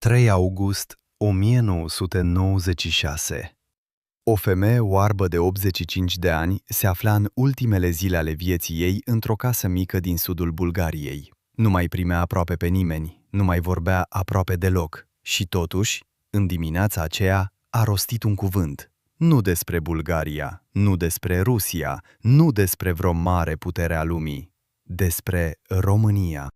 3 august 1996. O femeie oarbă de 85 de ani se afla în ultimele zile ale vieții ei într-o casă mică din sudul Bulgariei. Nu mai primea aproape pe nimeni, nu mai vorbea aproape deloc și totuși, în dimineața aceea, a rostit un cuvânt. Nu despre Bulgaria, nu despre Rusia, nu despre vreo mare putere a lumii, despre România.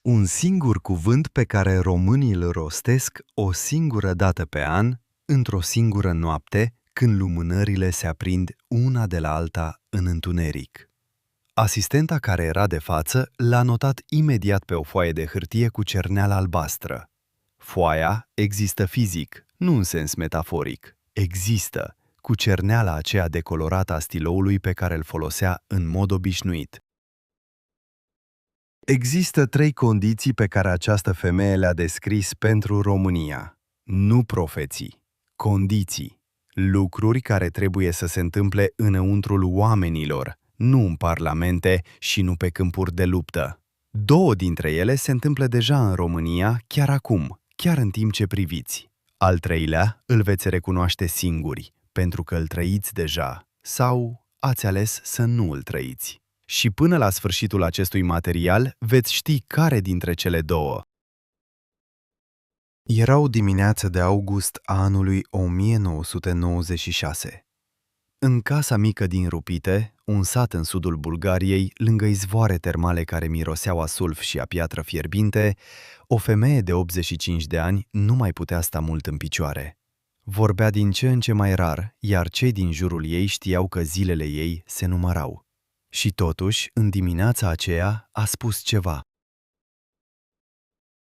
Un singur cuvânt pe care românii îl rostesc o singură dată pe an, într-o singură noapte, când lumânările se aprind una de la alta în întuneric. Asistenta care era de față l-a notat imediat pe o foaie de hârtie cu cerneală albastră. Foaia există fizic, nu în sens metaforic. Există, cu cerneala aceea decolorată a stiloului pe care îl folosea în mod obișnuit. Există 3 condiții pe care această femeie le-a descris pentru România. Nu profeții, condiții, lucruri care trebuie să se întâmple înăuntrul oamenilor, nu în parlamente și nu pe câmpuri de luptă. 2 dintre ele se întâmplă deja în România chiar acum, chiar în timp ce priviți. Al 3-lea îl veți recunoaște singuri, pentru că îl trăiți deja, sau ați ales să nu îl trăiți. Și până la sfârșitul acestui material veți ști care dintre cele 2. Era o dimineață de august a anului 1996. În casa mică din Rupite, un sat în sudul Bulgariei, lângă izvoare termale care miroseau a sulf și a piatră fierbinte, o femeie de 85 de ani nu mai putea sta mult în picioare. Vorbea din ce în ce mai rar, iar cei din jurul ei știau că zilele ei se numărau. Și totuși, în dimineața aceea, a spus ceva.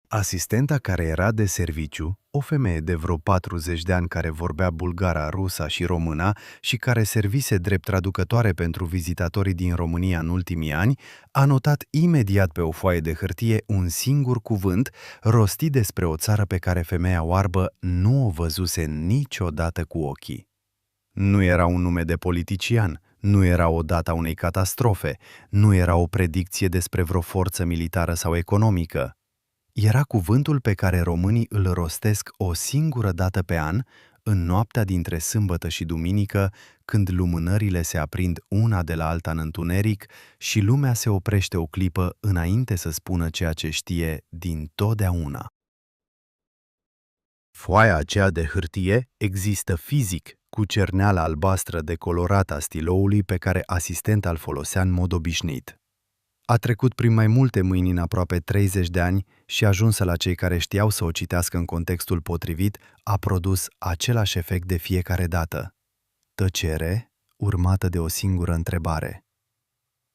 Asistenta care era de serviciu, o femeie de vreo 40 de ani care vorbea bulgara, rusa și româna și care servise drept traducătoare pentru vizitatorii din România în ultimii ani, a notat imediat pe o foaie de hârtie un singur cuvânt rostit despre o țară pe care femeia oarbă nu o văzuse niciodată cu ochii. Nu era un nume de politician, nu era o dată a unei catastrofe, nu era o predicție despre vreo forță militară sau economică. Era cuvântul pe care românii îl rostesc o singură dată pe an, în noaptea dintre sâmbătă și duminică, când lumânările se aprind una de la alta în întuneric și lumea se oprește o clipă înainte să spună ceea ce știe din totdeauna. Foaia aceea de hârtie există fizic, cu cerneala albastră decolorată a stiloului pe care asistenta îl folosea în mod obișnuit. A trecut prin mai multe mâini în aproape 30 de ani și ajunsă la cei care știau să o citească în contextul potrivit, a produs același efect de fiecare dată. Tăcere, urmată de o singură întrebare.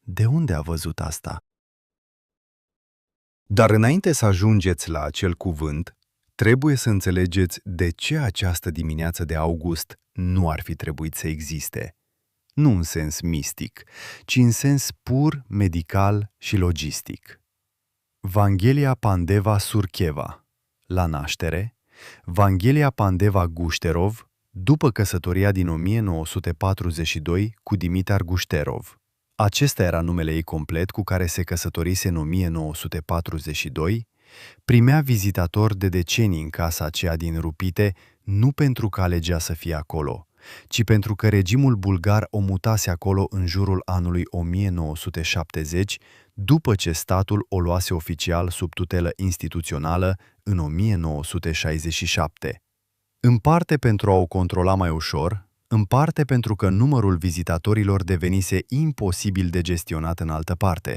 De unde a văzut asta? Dar înainte să ajungeți la acel cuvânt, trebuie să înțelegeți de ce această dimineață de august nu ar fi trebuit să existe. Nu în sens mistic, ci în sens pur medical și logistic. Vanghelia Pandeva Surcheva, la naștere, Vanghelia Pandeva Gușterov, după căsătoria din 1942 cu Dimitar Gușterov. Acesta era numele ei complet cu care se căsătorise în 1942, primea vizitatori de decenii în casa aceea din Rupite, nu pentru că alegea să fie acolo, ci pentru că regimul bulgar o mutase acolo în jurul anului 1970, după ce statul o luase oficial sub tutelă instituțională în 1967. În parte pentru a o controla mai ușor, în parte pentru că numărul vizitatorilor devenise imposibil de gestionat în altă parte.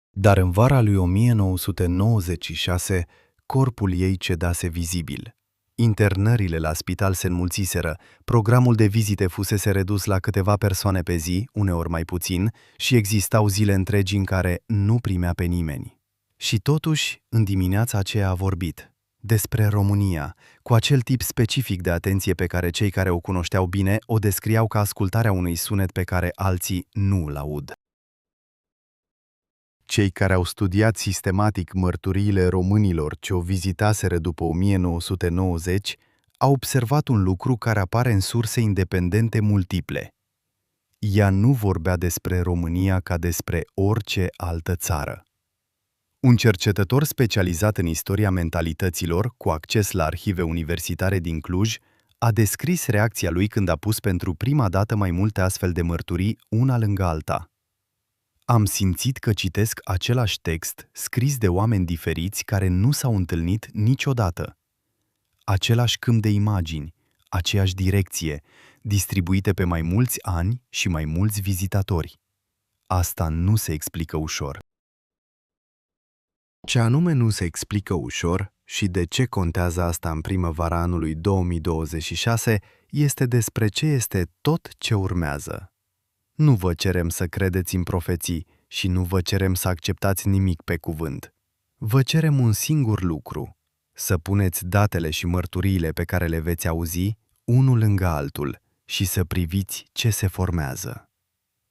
Dar în vara lui 1996, corpul ei cedase vizibil. Internările la spital se înmulțiseră, programul de vizite fusese redus la câteva persoane pe zi, uneori mai puțin, și existau zile întregi în care nu primea pe nimeni. Și totuși, în dimineața aceea a vorbit despre România, cu acel tip specific de atenție pe care cei care o cunoșteau bine o descriau ca ascultarea unui sunet pe care alții nu îl aud. Cei care au studiat sistematic mărturiile românilor ce o vizitaseră după 1990 au observat un lucru care apare în surse independente multiple. Ea nu vorbea despre România ca despre orice altă țară. Un cercetător specializat în istoria mentalităților, cu acces la arhive universitare din Cluj, a descris reacția lui când a pus pentru prima dată mai multe astfel de mărturii una lângă alta. Am simțit că citesc același text scris de oameni diferiți care nu s-au întâlnit niciodată. Același câmp de imagini, aceeași direcție, distribuite pe mai mulți ani și mai mulți vizitatori. Asta nu se explică ușor. Ce anume nu se explică ușor și de ce contează asta în primăvara anului 2026 este despre ce este tot ce urmează. Nu vă cerem să credeți în profeții și nu vă cerem să acceptați nimic pe cuvânt. Vă cerem un singur lucru: să puneți datele și mărturiile pe care le veți auzi unul lângă altul și să priviți ce se formează.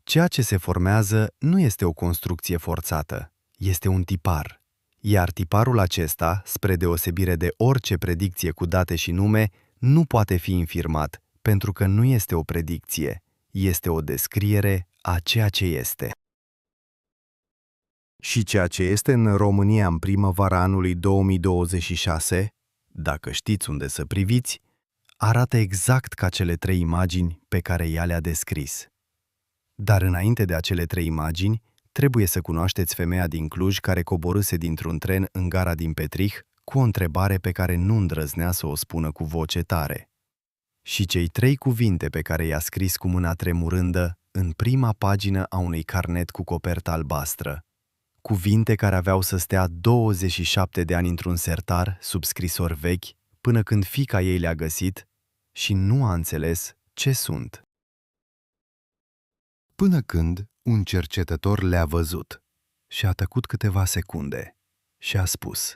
Ceea ce se formează nu este o construcție forțată, este un tipar. Iar tiparul acesta, spre deosebire de orice predicție cu date și nume, nu poate fi infirmat, pentru că nu este o predicție, este o descriere a ceea ce este. Și ceea ce este în România în primăvara anului 2026, dacă știți unde să priviți, arată exact ca cele 3 imagini pe care ea le-a descris. Dar înainte de acele 3 imagini, trebuie să cunoașteți femeia din Cluj care coborâse dintr-un tren în gara din Petrih cu o întrebare pe care nu îndrăznea să o spună cu voce tare. Și cei 3 cuvinte pe care i-a scris cu mâna tremurândă în prima pagină a unui carnet cu copertă albastră. Cuvinte care aveau să stea 27 de ani într-un sertar sub scrisori vechi, până când fiica ei le-a găsit și nu a înțeles ce sunt. Până când un cercetător le-a văzut și a tăcut câteva secunde și a spus: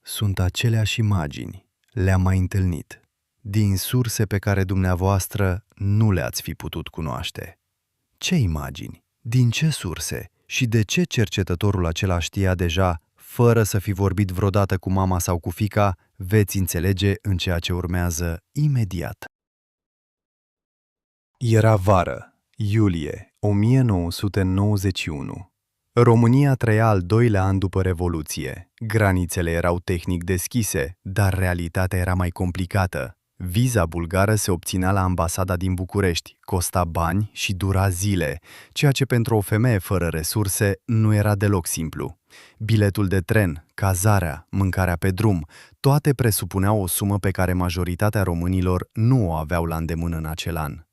sunt aceleași imagini, le-am mai întâlnit, din surse pe care dumneavoastră nu le-ați fi putut cunoaște. Ce imagini? Din ce surse? Și de ce cercetătorul acela știa deja, fără să fi vorbit vreodată cu mama sau cu fiica, veți înțelege în ceea ce urmează imediat. Era vară, iulie 1991. România trăia al 2-lea an după Revoluție. Granițele erau tehnic deschise, dar realitatea era mai complicată. Viza bulgară se obținea la ambasada din București, costa bani și dura zile, ceea ce pentru o femeie fără resurse nu era deloc simplu. Biletul de tren, cazarea, mâncarea pe drum, toate presupuneau o sumă pe care majoritatea românilor nu o aveau la îndemână în acel an.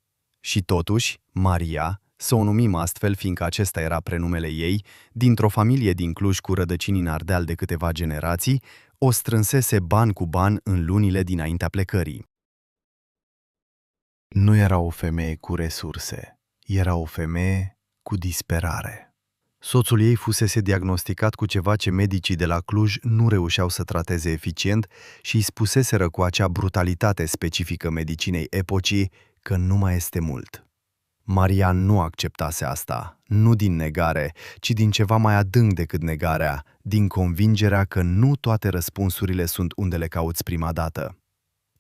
Și totuși, Maria, să o numim astfel fiindcă acesta era prenumele ei, dintr-o familie din Cluj cu rădăcini în Ardeal de câteva generații, o strânsese ban cu ban în lunile dinaintea plecării. Nu era o femeie cu resurse, era o femeie cu disperare. Soțul ei fusese diagnosticat cu ceva ce medicii de la Cluj nu reușeau să trateze eficient și îi spuseseră cu acea brutalitate specifică medicinei epocii că nu mai este mult. Maria nu acceptase asta, nu din negare, ci din ceva mai adânc decât negarea, din convingerea că nu toate răspunsurile sunt unde le cauți prima dată.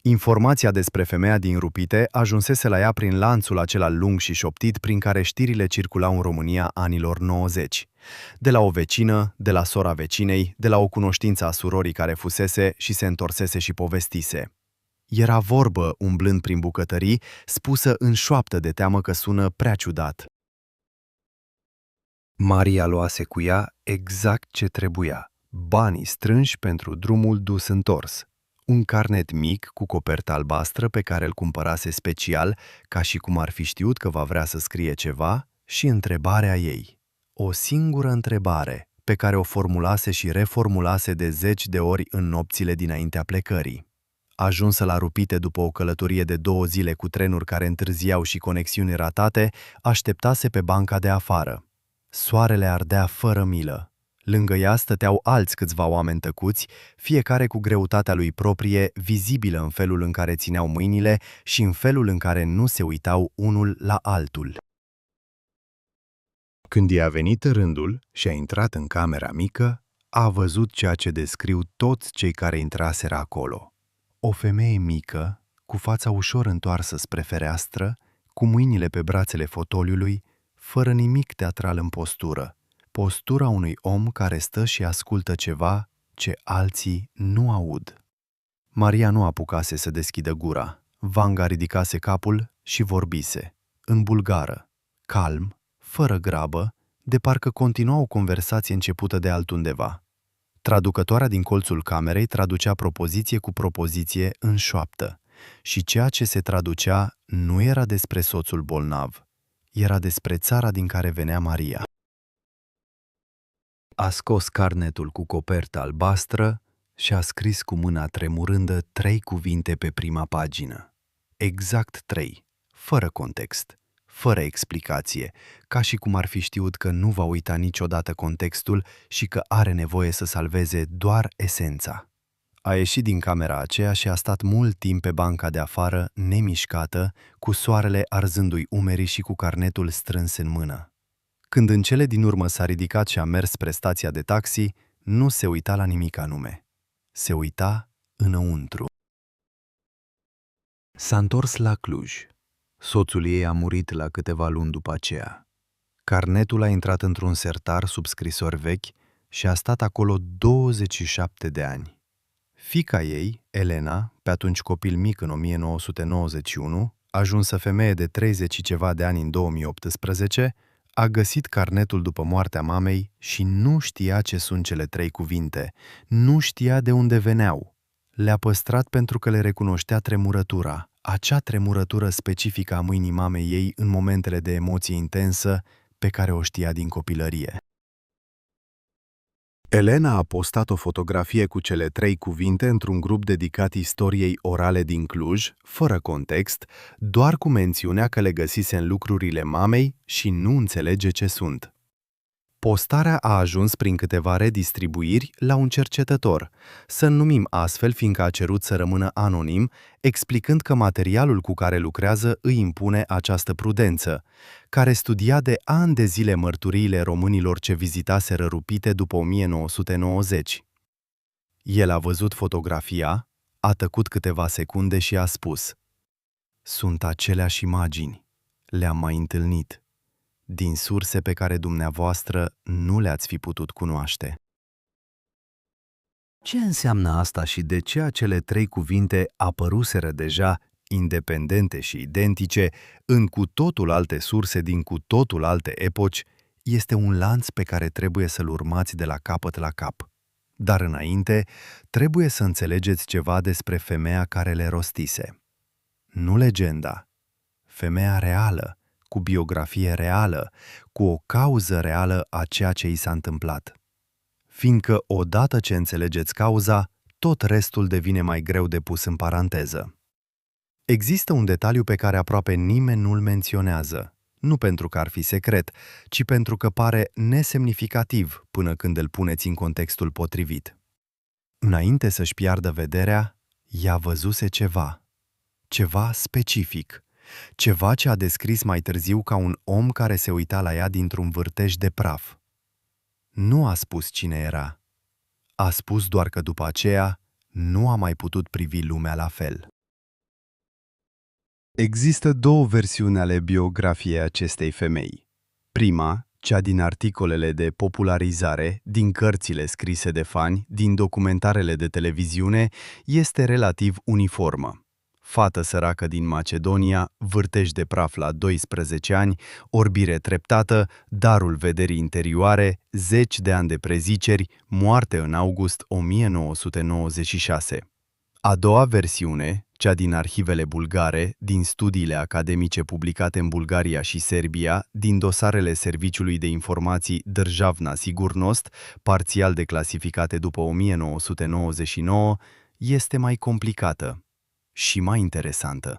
Informația despre femeia din Rupite ajunsese la ea prin lanțul acela lung și șoptit prin care știrile circulau în România anilor 90. De la o vecină, de la sora vecinei, de la o cunoștință a surorii care fusese și se întorsese și povestise. Era vorbă, umblând prin bucătării, spusă în șoaptă de teamă că sună prea ciudat. Maria luase cu ea exact ce trebuia, banii strânși pentru drumul dus-întors. Un carnet mic cu copertă albastră pe care îl cumpărase special, ca și cum ar fi știut că va vrea să scrie ceva, și întrebarea ei. O singură întrebare, pe care o formulase și reformulase de 10 de ori în nopțile dinaintea plecării. Ajunsă la Rupite după o călătorie de 2 zile cu trenuri care întârziau și conexiuni ratate, așteptase pe banca de afară. Soarele ardea fără milă. Lângă ea stăteau alți câțiva oameni tăcuți, fiecare cu greutatea lui proprie, vizibilă în felul în care țineau mâinile și în felul în care nu se uitau unul la altul. Când i-a venit rândul și a intrat în camera mică, a văzut ceea ce descriu toți cei care intraseră acolo. O femeie mică, cu fața ușor întoarsă spre fereastră, cu mâinile pe brațele fotoliului, fără nimic teatral în postură, Postura unui om care stă și ascultă ceva ce alții nu aud. Maria nu apucase să deschidă gura. Vanga ridicase capul și vorbise, în bulgară, calm, fără grabă, de parcă continua o conversație începută de altundeva. Traducătoarea din colțul camerei traducea propoziție cu propoziție în șoaptă și ceea ce se traducea nu era despre soțul bolnav, era despre țara din care venea Maria. A scos carnetul cu copertă albastră și a scris cu mâna tremurândă 3 cuvinte pe prima pagină. Exact 3, fără context, fără explicație, ca și cum ar fi știut că nu va uita niciodată contextul și că are nevoie să salveze doar esența. A ieșit din camera aceea și a stat mult timp pe banca de afară, nemișcată, cu soarele arzându-i umerii și cu carnetul strâns în mână. Când în cele din urmă s-a ridicat și a mers spre stația de taxi, nu se uita la nimic anume. Se uita înăuntru. S-a întors la Cluj. Soțul ei a murit la câteva luni după aceea. Carnetul a intrat într-un sertar sub scrisori vechi și a stat acolo 27 de ani. Fiica ei, Elena, pe atunci copil mic în 1991, ajunsă femeie de 30 și ceva de ani în 2018, a găsit carnetul după moartea mamei și nu știa ce sunt cele 3 cuvinte, nu știa de unde veneau. Le-a păstrat pentru că le recunoștea tremurătura, acea tremurătură specifică a mâinii mamei ei în momentele de emoție intensă pe care o știa din copilărie. Elena a postat o fotografie cu cele 3 cuvinte într-un grup dedicat istoriei orale din Cluj, fără context, doar cu mențiunea că le găsise în lucrurile mamei și nu înțelege ce sunt. Postarea a ajuns prin câteva redistribuiri la un cercetător, să-l numim astfel fiindcă a cerut să rămână anonim, explicând că materialul cu care lucrează îi impune această prudență, care studia de ani de zile mărturiile românilor ce vizitaseră Rupite după 1990. El a văzut fotografia, a tăcut câteva secunde și a spus: "Sunt aceleași imagini, le-am mai întâlnit, din surse pe care dumneavoastră nu le-ați fi putut cunoaște." Ce înseamnă asta și de ce acele 3 cuvinte apăruseră deja, independente și identice, în cu totul alte surse din cu totul alte epoci, este un lanț pe care trebuie să-l urmați de la capăt la cap. Dar înainte, trebuie să înțelegeți ceva despre femeia care le rostise. Nu legenda, femeia reală, cu biografie reală, cu o cauză reală a ceea ce i s-a întâmplat. Fiindcă odată ce înțelegeți cauza, tot restul devine mai greu de pus în paranteză. Există un detaliu pe care aproape nimeni nu-l menționează, nu pentru că ar fi secret, ci pentru că pare nesemnificativ până când îl puneți în contextul potrivit. Înainte să-și piardă vederea, ea văzuse ceva specific, ceva ce a descris mai târziu ca un om care se uita la ea dintr-un vârtej de praf. Nu a spus cine era. A spus doar că după aceea nu a mai putut privi lumea la fel. Există 2 versiuni ale biografiei acestei femei. Prima, cea din articolele de popularizare, din cărțile scrise de fani, din documentarele de televiziune, este relativ uniformă. Fată săracă din Macedonia, vârtej de praf la 12 ani, orbire treptată, darul vederii interioare, 10 de ani de preziceri, moarte în august 1996. A doua versiune, cea din arhivele bulgare, din studiile academice publicate în Bulgaria și Serbia, din dosarele Serviciului de Informații Državna Sigurnost, parțial declasificate după 1999, este mai complicată și mai interesantă.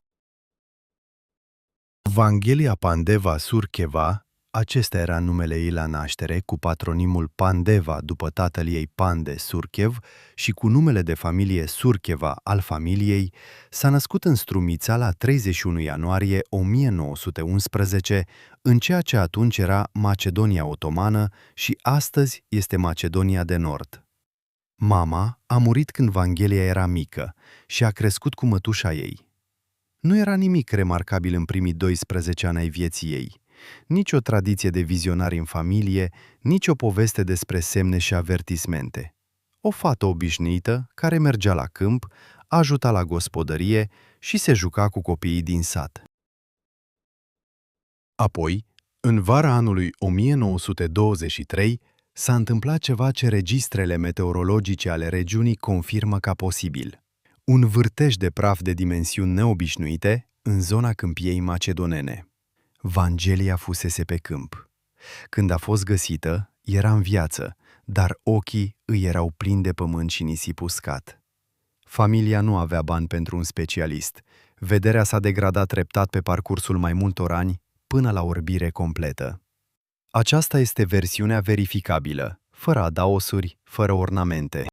Vangelia Pandeva Surcheva, acesta era numele ei la naștere, cu patronimul Pandeva după tatăl ei Pande Surchev și cu numele de familie Surcheva al familiei, s-a născut în Strumița la 31 ianuarie 1911, în ceea ce atunci era Macedonia Otomană și astăzi este Macedonia de Nord. Mama a murit când Vangelia era mică și a crescut cu mătușa ei. Nu era nimic remarcabil în primii 12 ani ai vieții ei. Nici o tradiție de vizionari în familie, nici o poveste despre semne și avertismente. O fată obișnuită care mergea la câmp, ajuta la gospodărie și se juca cu copiii din sat. Apoi, în vara anului 1923, s-a întâmplat ceva ce registrele meteorologice ale regiunii confirmă ca posibil. Un vârtej de praf de dimensiuni neobișnuite în zona câmpiei macedonene. Vangelia fusese pe câmp. Când a fost găsită, era în viață, dar ochii îi erau plini de pământ și nisip uscat. Familia nu avea bani pentru un specialist. Vederea s-a degradat treptat pe parcursul mai multor ani, până la orbire completă. Aceasta este versiunea verificabilă, fără adaosuri, fără ornamente.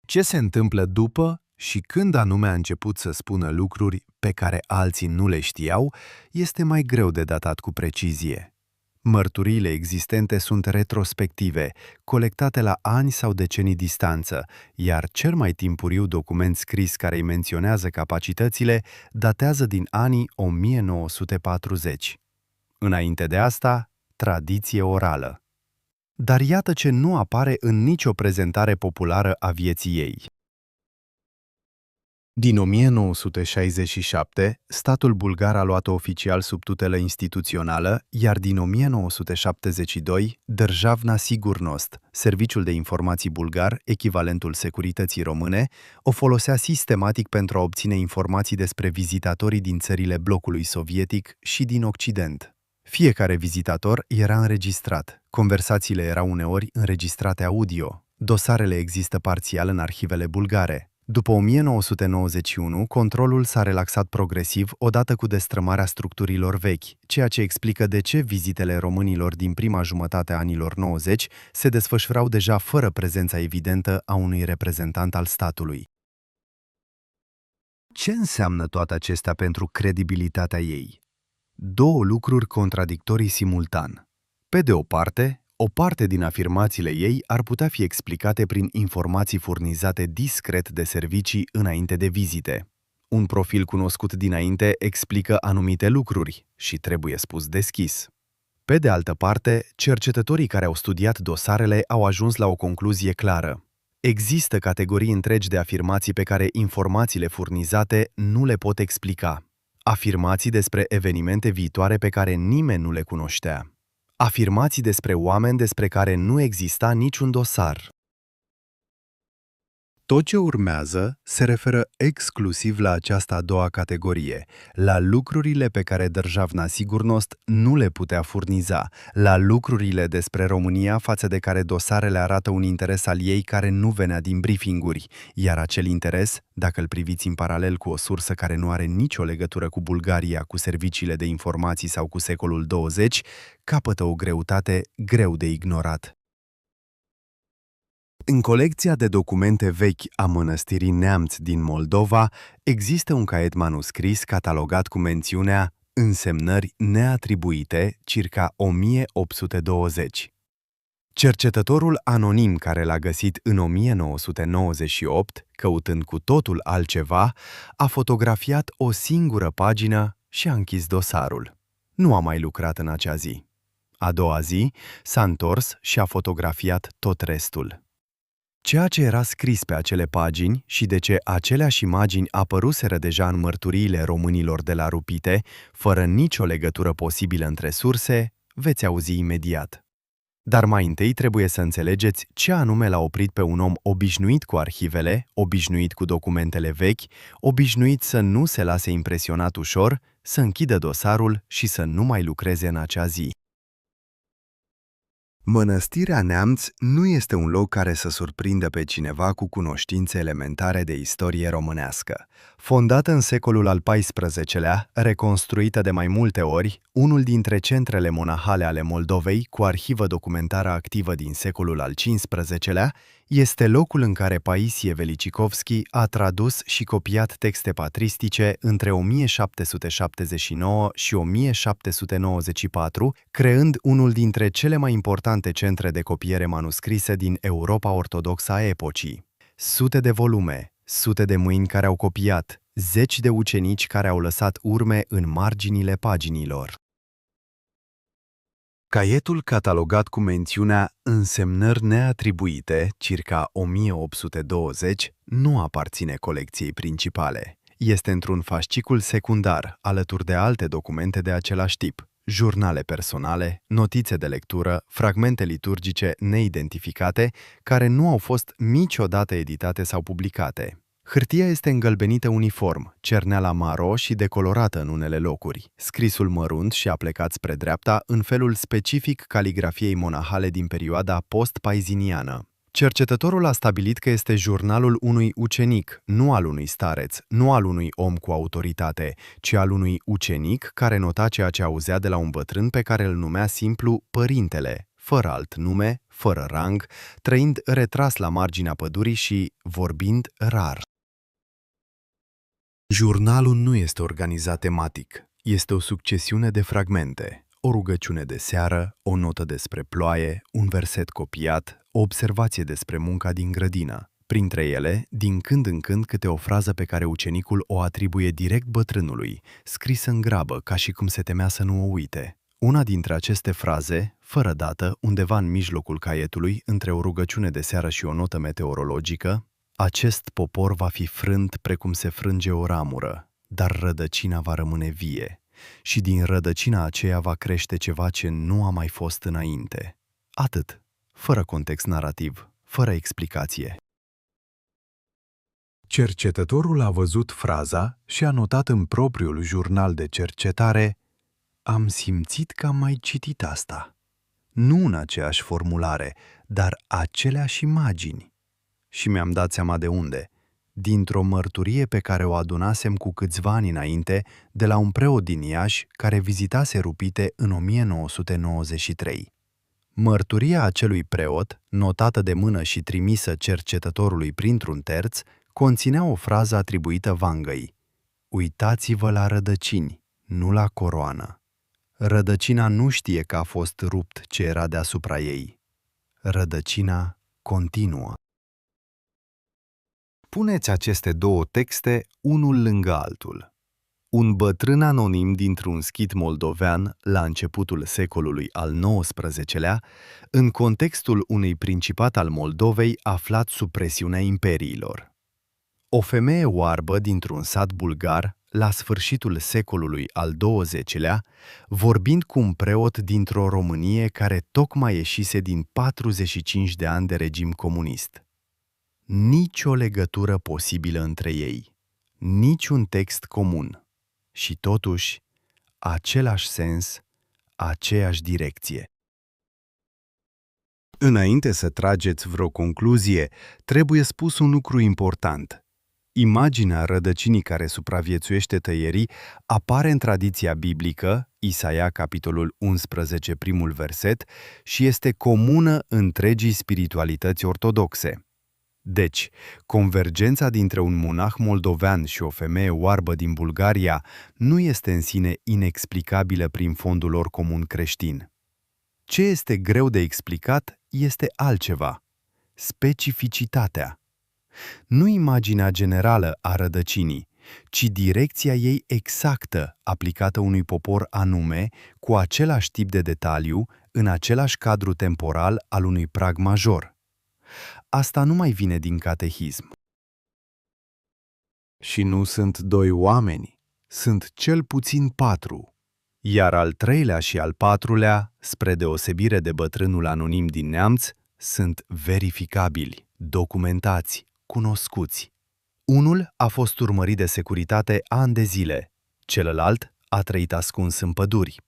Ce se întâmplă după și când anume a început să spună lucruri pe care alții nu le știau, este mai greu de datat cu precizie. Mărturiile existente sunt retrospective, colectate la ani sau decenii distanță, iar cel mai timpuriu document scris care îi menționează capacitățile datează din anii 1940. Înainte de asta, tradiție orală. Dar iată ce nu apare în nicio prezentare populară a vieții ei. Din 1967, statul bulgar a luat-o oficial sub tutelă instituțională, iar din 1972, Državna Sigurnost, serviciul de informații bulgar, echivalentul securității române, o folosea sistematic pentru a obține informații despre vizitatorii din țările blocului sovietic și din Occident. Fiecare vizitator era înregistrat, conversațiile erau uneori înregistrate audio, dosarele există parțial în arhivele bulgare. După 1991, controlul s-a relaxat progresiv odată cu destrămarea structurilor vechi, ceea ce explică de ce vizitele românilor din prima jumătate a anilor 90 se desfășurau deja fără prezența evidentă a unui reprezentant al statului. Ce înseamnă toate acestea pentru credibilitatea ei? Două lucruri contradictorii simultan. Pe de o parte din afirmațiile ei ar putea fi explicate prin informații furnizate discret de servicii înainte de vizite. Un profil cunoscut dinainte explică anumite lucruri și trebuie spus deschis. Pe de altă parte, cercetătorii care au studiat dosarele au ajuns la o concluzie clară. Există categorii întregi de afirmații pe care informațiile furnizate nu le pot explica. Afirmații despre evenimente viitoare pe care nimeni nu le cunoștea. Afirmații despre oameni despre care nu exista niciun dosar. Tot ce urmează se referă exclusiv la această a doua categorie, la lucrurile pe care Državna Sigurnost nu le putea furniza, la lucrurile despre România față de care dosarele arată un interes al ei care nu venea din briefinguri, iar acel interes, dacă îl priviți în paralel cu o sursă care nu are nicio legătură cu Bulgaria, cu serviciile de informații sau cu secolul 20, capătă o greutate greu de ignorat. În colecția de documente vechi a mănăstirii Neamț din Moldova există un caiet manuscris catalogat cu mențiunea însemnări neatribuite circa 1820. Cercetătorul anonim care l-a găsit în 1998, căutând cu totul altceva, a fotografiat o singură pagină și a închis dosarul. Nu a mai lucrat în acea zi. A doua zi s-a întors și a fotografiat tot restul. Ceea ce era scris pe acele pagini și de ce aceleași imagini apăruseră deja în mărturiile românilor de la Rupite, fără nicio legătură posibilă între surse, veți auzi imediat. Dar mai întâi trebuie să înțelegeți ce anume l-a oprit pe un om obișnuit cu arhivele, obișnuit cu documentele vechi, obișnuit să nu se lase impresionat ușor, să închidă dosarul și să nu mai lucreze în acea zi. Mănăstirea Neamț nu este un loc care să surprindă pe cineva cu cunoștințe elementare de istorie românească. Fondată în secolul al XIV-lea, reconstruită de mai multe ori, unul dintre centrele monahale ale Moldovei, cu arhivă documentară activă din secolul al XV-lea, este locul în care Paisie Velicicovski a tradus și copiat texte patristice între 1779 și 1794, creând unul dintre cele mai importante centre de copiere manuscrise din Europa ortodoxă a epocii. Sute de volume, sute de mâini care au copiat, zeci de ucenici care au lăsat urme în marginile paginilor. Caietul catalogat cu mențiunea însemnări neatribuite, circa 1820, nu aparține colecției principale. Este într-un fascicul secundar, alături de alte documente de același tip, jurnale personale, notițe de lectură, fragmente liturgice neidentificate, care nu au fost niciodată editate sau publicate. Hârtia este îngălbenită uniform, cerneala maro și decolorată în unele locuri, scrisul mărunt și aplecat spre dreapta în felul specific caligrafiei monahale din perioada post-paiziniană. Cercetătorul a stabilit că este jurnalul unui ucenic, nu al unui stareț, nu al unui om cu autoritate, ci al unui ucenic care nota ceea ce auzea de la un bătrân pe care îl numea simplu părintele, fără alt nume, fără rang, trăind retras la marginea pădurii și vorbind rar. Jurnalul nu este organizat tematic, este o succesiune de fragmente, o rugăciune de seară, o notă despre ploaie, un verset copiat, o observație despre munca din grădină. Printre ele, din când în când câte o frază pe care ucenicul o atribuie direct bătrânului, scrisă în grabă, ca și cum se temea să nu o uite. Una dintre aceste fraze, fără dată, undeva în mijlocul caietului, între o rugăciune de seară și o notă meteorologică: acest popor va fi frânt precum se frânge o ramură, dar rădăcina va rămâne vie și din rădăcina aceea va crește ceva ce nu a mai fost înainte. Atât, fără context narrativ, fără explicație. Cercetătorul a văzut fraza și a notat în propriul jurnal de cercetare: am simțit că am mai citit asta. Nu în aceeași formulare, dar aceleași imagini. Și mi-am dat seama de unde. Dintr-o mărturie pe care o adunasem cu câțiva ani înainte de la un preot din Iași care vizitase Rupite în 1993. Mărturia acelui preot, notată de mână și trimisă cercetătorului printr-un terț, conținea o frază atribuită Vangăi: uitați-vă la rădăcini, nu la coroană. Rădăcina nu știe că a fost rupt ce era deasupra ei. Rădăcina continuă. Puneți aceste două texte unul lângă altul. Un bătrân anonim dintr-un schit moldovean la începutul secolului al XIX-lea, în contextul unui principat al Moldovei aflat sub presiunea imperiilor. O femeie oarbă dintr-un sat bulgar, la sfârșitul secolului al XX-lea, vorbind cu un preot dintr-o Românie care tocmai ieșise din 45 de ani de regim comunist. Nici o legătură posibilă între ei, niciun text comun și totuși același sens, aceeași direcție. Înainte să trageți vreo concluzie, trebuie spus un lucru important. Imaginea rădăcinii care supraviețuiește tăierii apare în tradiția biblică, Isaia, capitolul 11, primul verset, și este comună întregii spiritualități ortodoxe. Deci, convergența dintre un monah moldovean și o femeie oarbă din Bulgaria nu este în sine inexplicabilă prin fondul lor comun creștin. Ce este greu de explicat este altceva: specificitatea. Nu imaginea generală a rădăcinii, ci direcția ei exactă aplicată unui popor anume, cu același tip de detaliu, în același cadru temporal al unui prag major. Asta nu mai vine din catehism. Și nu sunt doi oameni, sunt cel puțin 4. Iar al treilea și al patrulea, spre deosebire de bătrânul anonim din Neamț, sunt verificabili, documentați, cunoscuți. Unul a fost urmărit de securitate ani de zile, celălalt a trăit ascuns în păduri.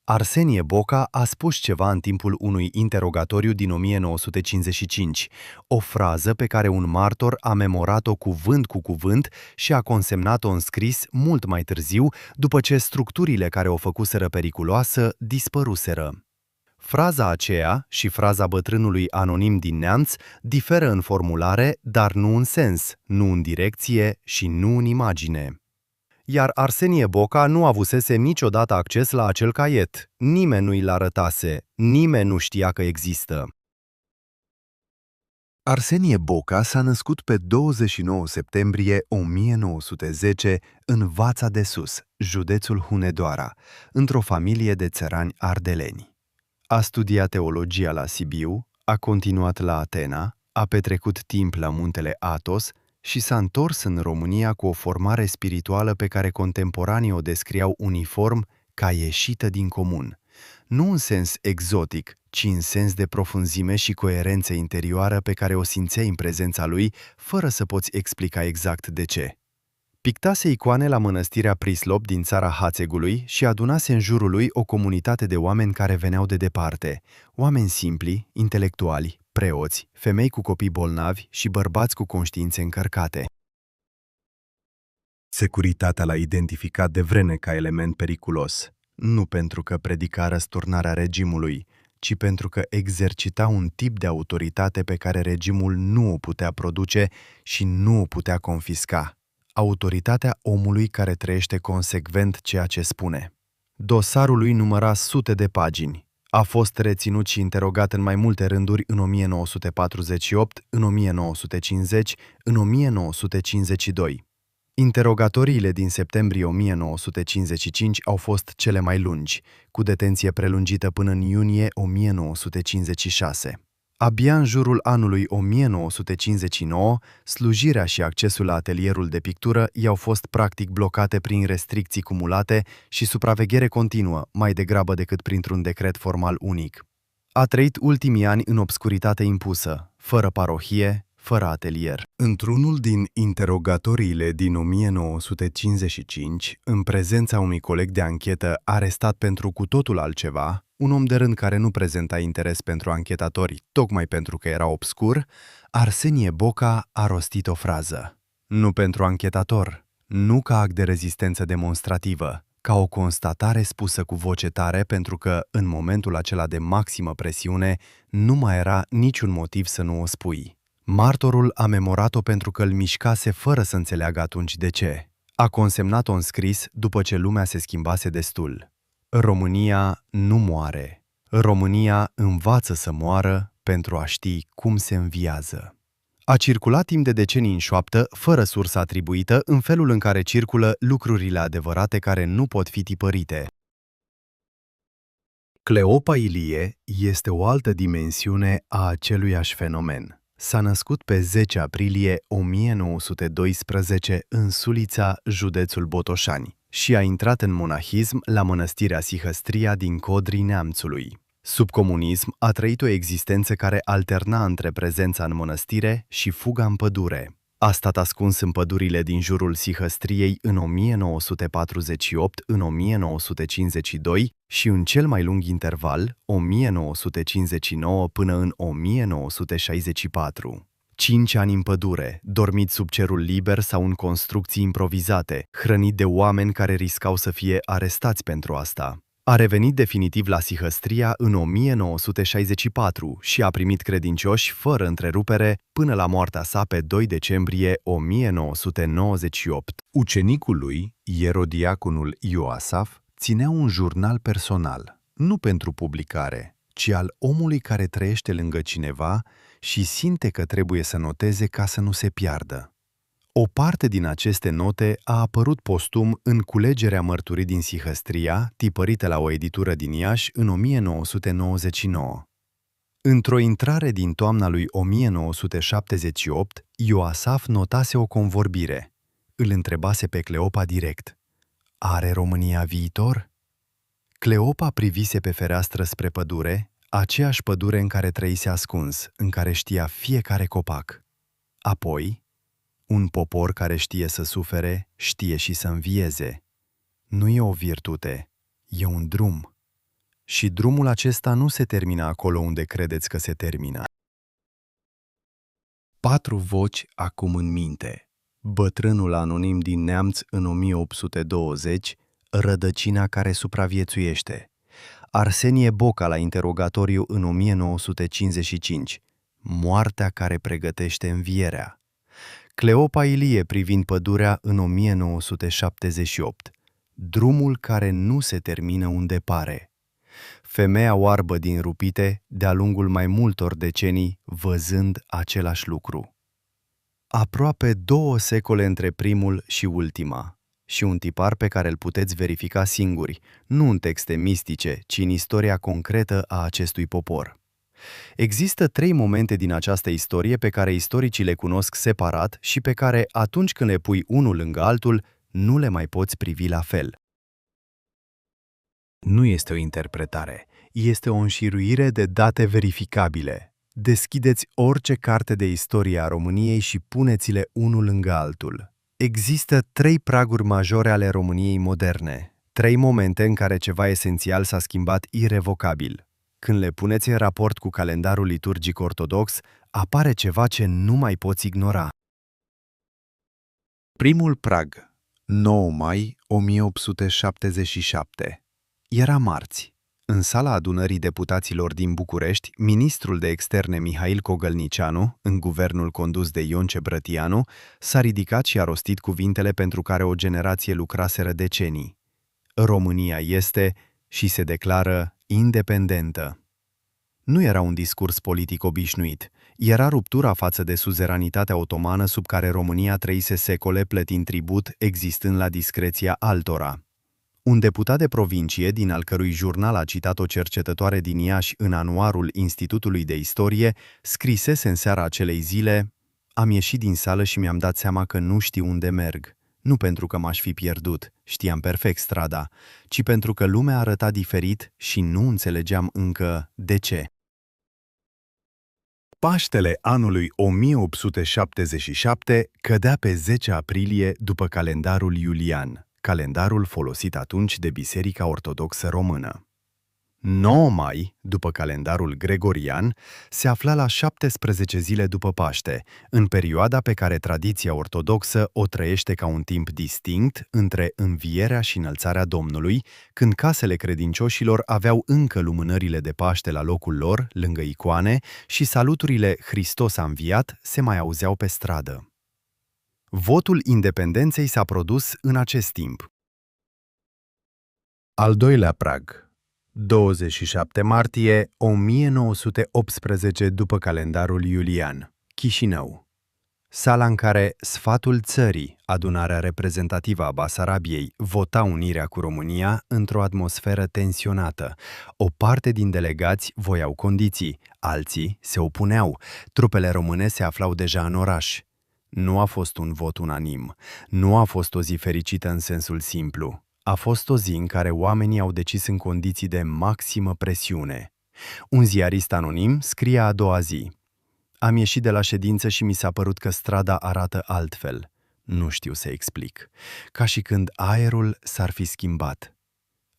Arsenie Boca a spus ceva în timpul unui interogatoriu din 1955, o frază pe care un martor a memorat-o cuvânt cu cuvânt și a consemnat-o în scris mult mai târziu, după ce structurile care o făcuseră periculoasă dispăruseră. Fraza aceea și fraza bătrânului anonim din Neamț diferă în formulare, dar nu în sens, nu în direcție și nu în imagine. Iar Arsenie Boca nu avusese niciodată acces la acel caiet. Nimeni nu i-l arătase, nimeni nu știa că există. Arsenie Boca s-a născut pe 29 septembrie 1910 în Vața de Sus, județul Hunedoara, într-o familie de țărani ardeleni. A studiat teologia la Sibiu, a continuat la Atena, a petrecut timp la muntele Athos și s-a întors în România cu o formare spirituală pe care contemporanii o descriau uniform ca ieșită din comun. Nu în sens exotic, ci în sens de profunzime și coerență interioară pe care o simțeai în prezența lui, fără să poți explica exact de ce. Pictase icoane la mănăstirea Prislop din țara Hațegului și adunase în jurul lui o comunitate de oameni care veneau de departe, oameni simpli, intelectuali, preoți, femei cu copii bolnavi și bărbați cu conștiințe încărcate. Securitatea l-a identificat de vreme ca element periculos, nu pentru că predica răsturnarea regimului, ci pentru că exercita un tip de autoritate pe care regimul nu o putea produce și nu o putea confisca. Autoritatea omului care trăiește consecvent ceea ce spune. Dosarul lui număra sute de pagini. A fost reținut și interogat în mai multe rânduri în 1948, în 1950, în 1952. Interogatoriile din septembrie 1955 au fost cele mai lungi, cu detenție prelungită până în iunie 1956. Abia în jurul anului 1959, slujirea și accesul la atelierul de pictură i-au fost practic blocate prin restricții cumulate și supraveghere continuă, mai degrabă decât printr-un decret formal unic. A trăit ultimii ani în obscuritate impusă, fără parohie, fără atelier. Într-unul din interogatoriile din 1955, în prezența unui coleg de anchetă arestat pentru cu totul altceva, un om de rând care nu prezenta interes pentru anchetatori, tocmai pentru că era obscur, Arsenie Boca a rostit o frază. Nu pentru anchetator, nu ca act de rezistență demonstrativă, ca o constatare spusă cu voce tare pentru că, în momentul acela de maximă presiune, nu mai era niciun motiv să nu o spui. Martorul a memorat-o pentru că îl mișcase fără să înțeleagă atunci de ce. A consemnat-o în scris după ce lumea se schimbase destul. România nu moare. România învață să moară pentru a ști cum se înviază. A circulat timp de decenii în șoaptă, fără sursă atribuită, în felul în care circulă lucrurile adevărate care nu pot fi tipărite. Cleopa Ilie este o altă dimensiune a aceluiași fenomen. S-a născut pe 10 aprilie 1912 în Sulița, județul Botoșani, și a intrat în monahism la mănăstirea Sihăstria din Codrii Neamțului. Sub comunism a trăit o existență care alterna între prezența în mănăstire și fuga în pădure. A stat ascuns în pădurile din jurul Sihăstriei în 1948, în 1952 și în cel mai lung interval, 1959 până în 1964. 5 ani în pădure, dormit sub cerul liber sau în construcții improvizate, hrănit de oameni care riscau să fie arestați pentru asta. A revenit definitiv la Sihăstria în 1964 și a primit credincioși fără întrerupere până la moartea sa pe 2 decembrie 1998. Ucenicul lui, ierodiaconul Ioasaf, ținea un jurnal personal, nu pentru publicare, ci al omului care trăiește lângă cineva și simte că trebuie să noteze ca să nu se piardă. O parte din aceste note a apărut postum în Culegerea mărturii din Sihăstria, tipărită la o editură din Iași în 1999. Într-o intrare din toamna lui 1978, Ioasaf notase o convorbire. Îl întrebase pe Cleopa direct. Are România viitor? Cleopa privise pe fereastră spre pădure, aceeași pădure în care trăise ascuns, în care știa fiecare copac. Apoi, un popor care știe să sufere, știe și să învieze. Nu e o virtute, e un drum. Și drumul acesta nu se termină acolo unde credeți că se termină. 4 voci acum în minte. Bătrânul anonim din Neamț în 1820, rădăcina care supraviețuiește. Arsenie Boca la interogatoriu în 1955, moartea care pregătește învierea. Cleopa Ilie privind pădurea în 1978, drumul care nu se termină unde pare. Femeia oarbă din Rupite, de-a lungul mai multor decenii, văzând același lucru. Aproape 2 secole între primul și ultima. și un tipar pe care îl puteți verifica singuri, nu în texte mistice, ci în istoria concretă a acestui popor. Există 3 momente din această istorie pe care istoricii le cunosc separat și pe care, atunci când le pui unul lângă altul, nu le mai poți privi la fel. Nu este o interpretare, este o înșiruire de date verificabile. Deschideți orice carte de istorie a României și puneți-le unul lângă altul. Există 3 praguri majore ale României moderne, 3 momente în care ceva esențial s-a schimbat irevocabil. Când le puneți în raport cu calendarul liturgic ortodox, apare ceva ce nu mai poți ignora. Primul prag, 9 mai 1877. Era marți. În sala adunării deputaților din București, ministrul de externe Mihail Cogălnicianu, în guvernul condus de Ion Cebrătianu, s-a ridicat și a rostit cuvintele pentru care o generație lucraseră decenii. România este și se declară independentă. Nu era un discurs politic obișnuit, era ruptura față de suzeranitatea otomană sub care România trăise secole plătind tribut, existând la discreția altora. Un deputat de provincie, din al cărui jurnal a citat o cercetătoare din Iași în anuarul Institutului de Istorie, scrisese în seara acelei zile: "Am ieșit din sală și mi-am dat seama că nu știu unde merg. Nu pentru că m-aș fi pierdut, știam perfect strada, ci pentru că lumea arăta diferit și nu înțelegeam încă de ce." Paștele anului 1877 cădea pe 10 aprilie după calendarul iulian, calendarul folosit atunci de Biserica Ortodoxă Română. 9 mai, după calendarul gregorian, se afla la 17 zile după Paște, în perioada pe care tradiția ortodoxă o trăiește ca un timp distinct între învierea și înălțarea Domnului, când casele credincioșilor aveau încă lumânările de Paște la locul lor, lângă icoane, și saluturile "Hristos a înviat" se mai auzeau pe stradă. Votul independenței s-a produs în acest timp. Al doilea prag, 27 martie 1918 după calendarul iulian, Chișinău. Sala în care Sfatul Țării, adunarea reprezentativă a Basarabiei, vota unirea cu România într-o atmosferă tensionată. O parte din delegați voiau condiții, alții se opuneau. Trupele române se aflau deja în oraș. Nu a fost un vot unanim, nu a fost o zi fericită în sensul simplu. A fost o zi în care oamenii au decis în condiții de maximă presiune. Un ziarist anonim scria a doua zi: "Am ieșit de la ședință și mi s-a părut că strada arată altfel. Nu știu să explic. Ca și când aerul s-ar fi schimbat."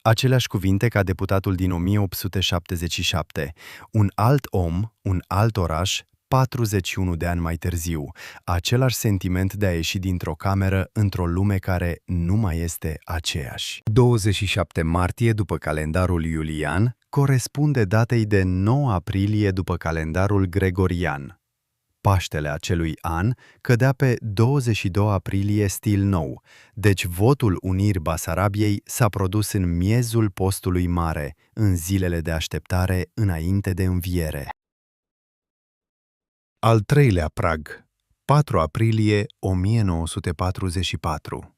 Aceleași cuvinte ca deputatul din 1877. Un alt om, un alt oraș, 41 de ani mai târziu, același sentiment de a ieși dintr-o cameră într-o lume care nu mai este aceeași. 27 martie după calendarul iulian corespunde datei de 9 aprilie după calendarul gregorian. Paștele acelui an cădea pe 22 aprilie stil nou, deci votul unirii Basarabiei s-a produs în miezul postului mare, în zilele de așteptare înainte de înviere. Al treilea prag, 4 aprilie 1944.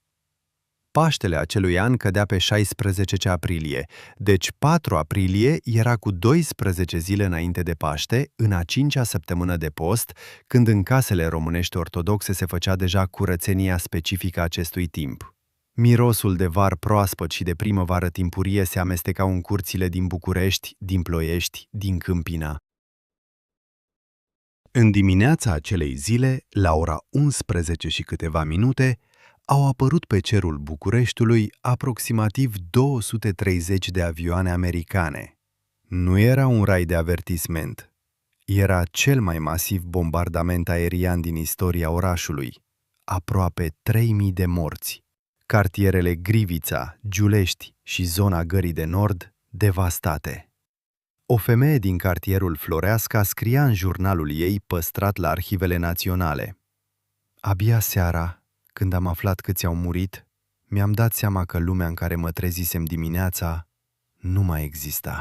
Paștele acelui an cădea pe 16 aprilie, deci 4 aprilie era cu 12 zile înainte de Paște, în a 5-a săptămână de post, când în casele românești ortodoxe se făcea deja curățenia specifică acestui timp. Mirosul de var proaspăt și de primăvară timpurie se amestecau în curțile din București, din Ploiești, din Câmpina. În dimineața acelei zile, la ora 11 și câteva minute, au apărut pe cerul Bucureștiului aproximativ 230 de avioane americane. Nu era un rai de avertisment. Era cel mai masiv bombardament aerian din istoria orașului. Aproape 3000 de morți. Cartierele Grivița, Giulești și zona Gării de Nord devastate. O femeie din cartierul Floreasca scria în jurnalul ei păstrat la arhivele naționale: "Abia seara, când am aflat câți au murit, mi-am dat seama că lumea în care mă trezisem dimineața nu mai exista."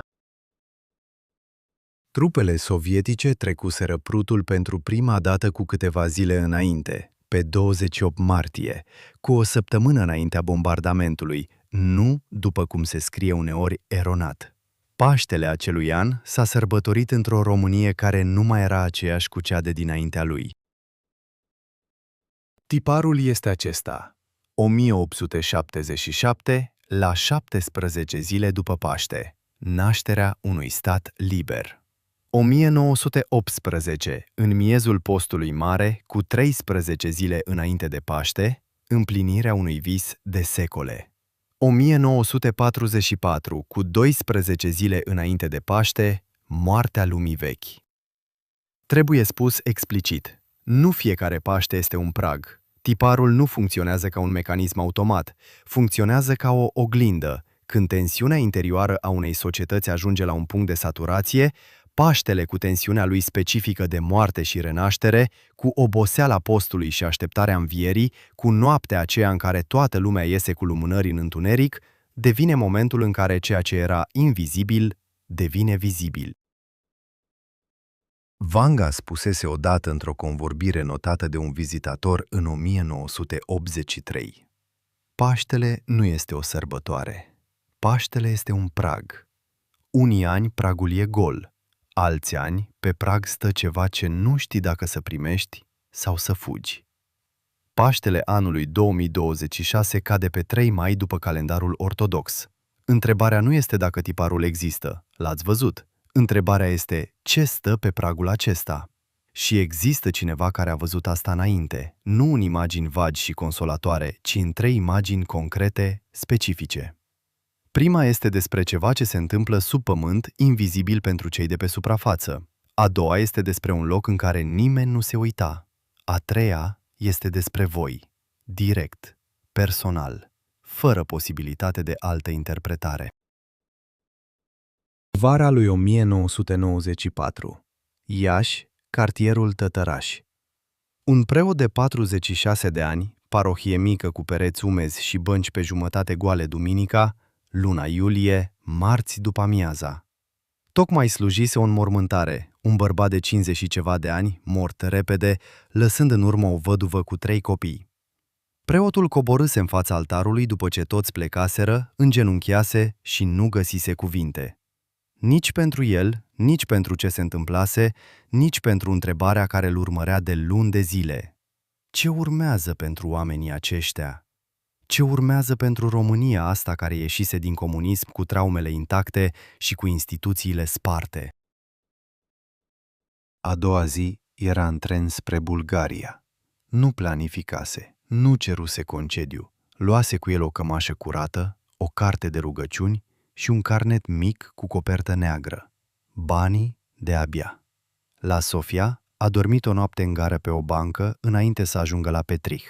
Trupele sovietice trecuseră Prutul pentru prima dată cu câteva zile înainte, pe 28 martie, cu o săptămână înaintea bombardamentului, nu după cum se scrie uneori eronat. Paștele acelui an s-a sărbătorit într-o Românie care nu mai era aceeași cu cea de dinaintea lui. Tiparul este acesta: 1877, la 17 zile după Paște, nașterea unui stat liber. 1918, în miezul postului mare, cu 13 zile înainte de Paște, împlinirea unui vis de secole. 1944, cu 12 zile înainte de Paște, moartea lumii vechi. Trebuie spus explicit, nu fiecare Paște este un prag. Tiparul nu funcționează ca un mecanism automat, funcționează ca o oglindă. Când tensiunea interioară a unei societăți ajunge la un punct de saturație, Paștele, cu tensiunea lui specifică de moarte și renaștere, cu oboseala postului și așteptarea învierii, cu noaptea aceea în care toată lumea iese cu lumânări în întuneric, devine momentul în care ceea ce era invizibil devine vizibil. Vanga spusese odată într-o convorbire notată de un vizitator în 1983: Paștele nu este o sărbătoare. Paștele este un prag. Unii ani pragul e gol, alți ani pe prag stă ceva ce nu știi dacă să primești sau să fugi. Paștele anului 2026 cade pe 3 mai după calendarul ortodox. Întrebarea nu este dacă tiparul există, l-ați văzut. Întrebarea este ce stă pe pragul acesta. Și există cineva care a văzut asta înainte, nu în imagini vagi și consolatoare, ci în 3 imagini concrete, specifice. Prima este despre ceva ce se întâmplă sub pământ, invizibil pentru cei de pe suprafață. A doua este despre un loc în care nimeni nu se uita. A treia este despre voi, direct, personal, fără posibilitate de altă interpretare. Vara lui 1994. Iași, cartierul Tătăraș. Un preot de 46 de ani, parohie mică cu pereți umezi și bănci pe jumătate goale duminica, luna iulie, marți după amiaza. Tocmai slujise o înmormântare, un bărbat de 50 și ceva de ani, mort repede, lăsând în urmă o văduvă cu 3 copii. Preotul coborâse în fața altarului după ce toți plecaseră, îngenunchiase și nu găsise cuvinte. Nici pentru el, nici pentru ce se întâmplase, nici pentru întrebarea care îl urmărea de luni de zile. Ce urmează pentru oamenii aceștia? Ce urmează pentru România asta care ieșise din comunism cu traumele intacte și cu instituțiile sparte? A doua zi era în tren spre Bulgaria. Nu planificase, nu ceruse concediu, luase cu el o cămașă curată, o carte de rugăciuni și un carnet mic cu copertă neagră. Banii de-abia. La Sofia a dormit o noapte în gară pe o bancă înainte să ajungă la Petrih.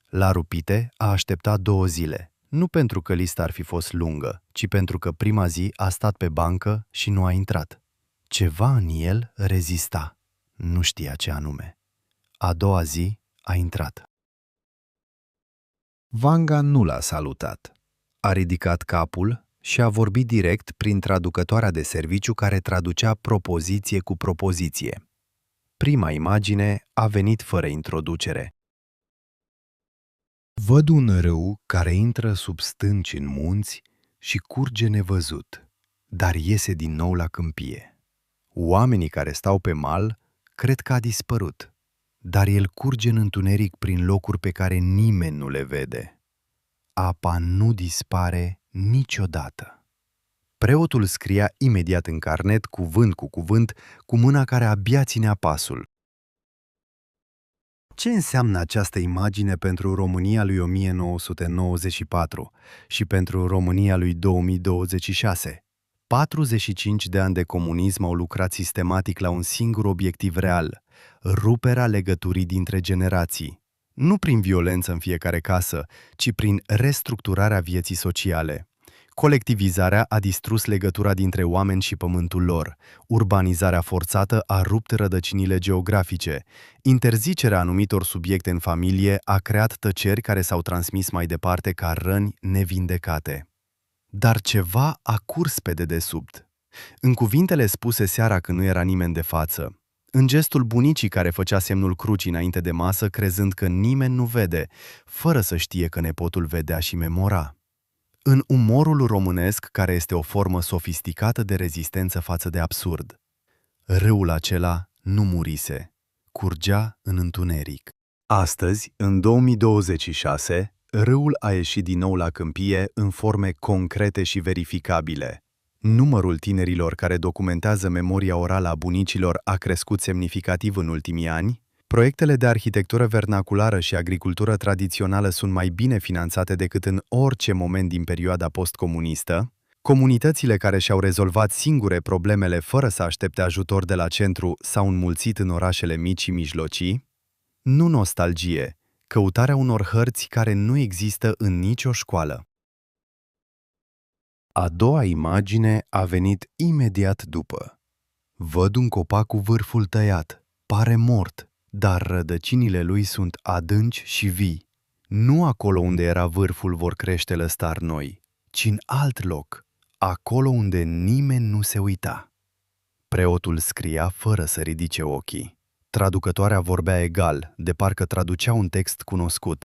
La Rupite a așteptat 2 zile, nu pentru că lista ar fi fost lungă, ci pentru că prima zi a stat pe bancă și nu a intrat. Ceva în el rezista, nu știa ce anume. A doua zi a intrat. Vanga nu l-a salutat. A ridicat capul și a vorbit direct prin traducătoarea de serviciu care traducea propoziție cu propoziție. Prima imagine a venit fără introducere. Văd un râu care intră sub stânci în munți și curge nevăzut, dar iese din nou la câmpie. Oamenii care stau pe mal cred că a dispărut, dar el curge în întuneric prin locuri pe care nimeni nu le vede. Apa nu dispare niciodată. Preotul scria imediat în carnet, cuvânt cu cuvânt, cu mâna care abia ținea pasul. Ce înseamnă această imagine pentru România lui 1994 și pentru România lui 2026? 45 de ani de comunism au lucrat sistematic la un singur obiectiv real: ruperea legăturii dintre generații. Nu prin violență în fiecare casă, ci prin restructurarea vieții sociale. Colectivizarea a distrus legătura dintre oameni și pământul lor. Urbanizarea forțată a rupt rădăcinile geografice. Interzicerea anumitor subiecte în familie a creat tăceri care s-au transmis mai departe ca răni nevindecate. Dar ceva a curs pe dedesubt. În cuvintele spuse seara când nu era nimeni de față, în gestul bunicii care făcea semnul crucii înainte de masă, crezând că nimeni nu vede, fără să știe că nepotul vedea și memora. În umorul românesc, care este o formă sofisticată de rezistență față de absurd. Râul acela nu murise, curgea în întuneric. Astăzi, în 2026, râul a ieșit din nou la câmpie în forme concrete și verificabile. Numărul tinerilor care documentează memoria orală a bunicilor a crescut semnificativ în ultimii ani, proiectele de arhitectură vernaculară și agricultură tradițională sunt mai bine finanțate decât în orice moment din perioada postcomunistă, comunitățile care și-au rezolvat singure problemele fără să aștepte ajutor de la centru s-au înmulțit în orașele mici și mijlocii, nu nostalgie, căutarea unor hărți care nu există în nicio școală. A doua imagine a venit imediat după. Văd un copac cu vârful tăiat, pare mort, dar rădăcinile lui sunt adânci și vii. Nu acolo unde era vârful vor crește lăstari noi, ci în alt loc, acolo unde nimeni nu se uita. Preotul scria fără să ridice ochii. Traducătoarea vorbea egal, de parcă traducea un text cunoscut.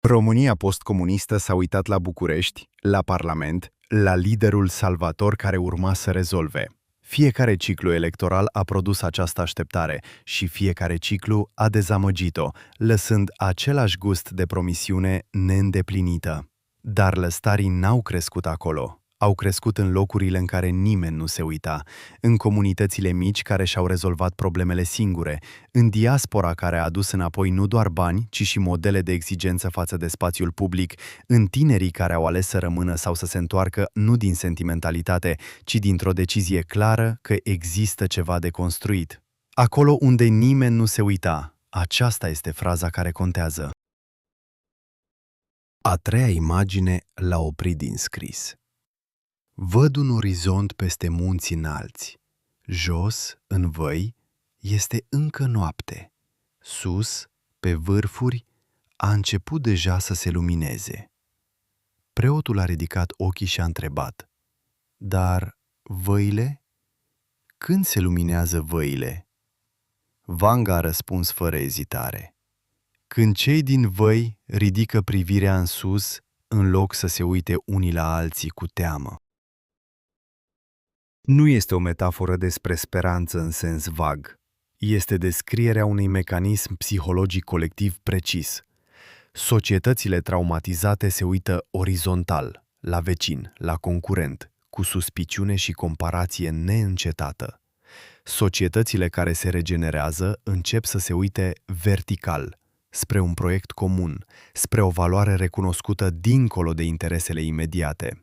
România postcomunistă s-a uitat la București, la Parlament, la liderul salvator care urma să rezolve. Fiecare ciclu electoral a produs această așteptare și fiecare ciclu a dezamăgit-o, lăsând același gust de promisiune neîndeplinită. Dar lăstarii n-au crescut acolo. Au crescut în locurile în care nimeni nu se uita, în comunitățile mici care și-au rezolvat problemele singure, în diaspora care a adus înapoi nu doar bani, ci și modele de exigență față de spațiul public, în tinerii care au ales să rămână sau să se întoarcă nu din sentimentalitate, ci dintr-o decizie clară că există ceva de construit. Acolo unde nimeni nu se uita, aceasta este fraza care contează. A treia imagine l-a oprit din scris. Văd un orizont peste munți înalți. Jos, în văi, este încă noapte. Sus, pe vârfuri, a început deja să se lumineze. Preotul a ridicat ochii și a întrebat: Dar văile? Când se luminează văile? Vanga a răspuns fără ezitare: Când cei din văi ridică privirea în sus, în loc să se uite unii la alții cu teamă. Nu este o metaforă despre speranță în sens vag. Este descrierea unui mecanism psihologic colectiv precis. Societățile traumatizate se uită orizontal, la vecin, la concurent, cu suspiciune și comparație neîncetată. Societățile care se regenerează încep să se uite vertical, spre un proiect comun, spre o valoare recunoscută dincolo de interesele imediate.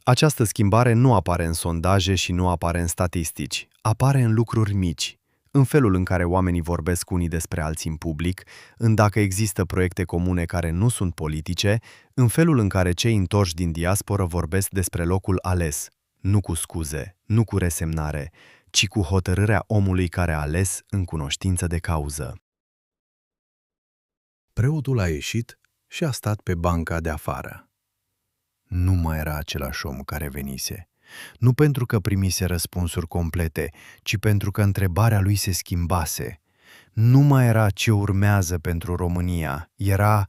Această schimbare nu apare în sondaje și nu apare în statistici, apare în lucruri mici, în felul în care oamenii vorbesc unii despre alții în public, în dacă există proiecte comune care nu sunt politice, în felul în care cei întorși din diasporă vorbesc despre locul ales, nu cu scuze, nu cu resemnare, ci cu hotărârea omului care a ales în cunoștință de cauză. Preotul a ieșit și a stat pe banca de afară. Nu mai era același om care venise. Nu pentru că primise răspunsuri complete, ci pentru că întrebarea lui se schimbase. Nu mai era ce urmează pentru România, era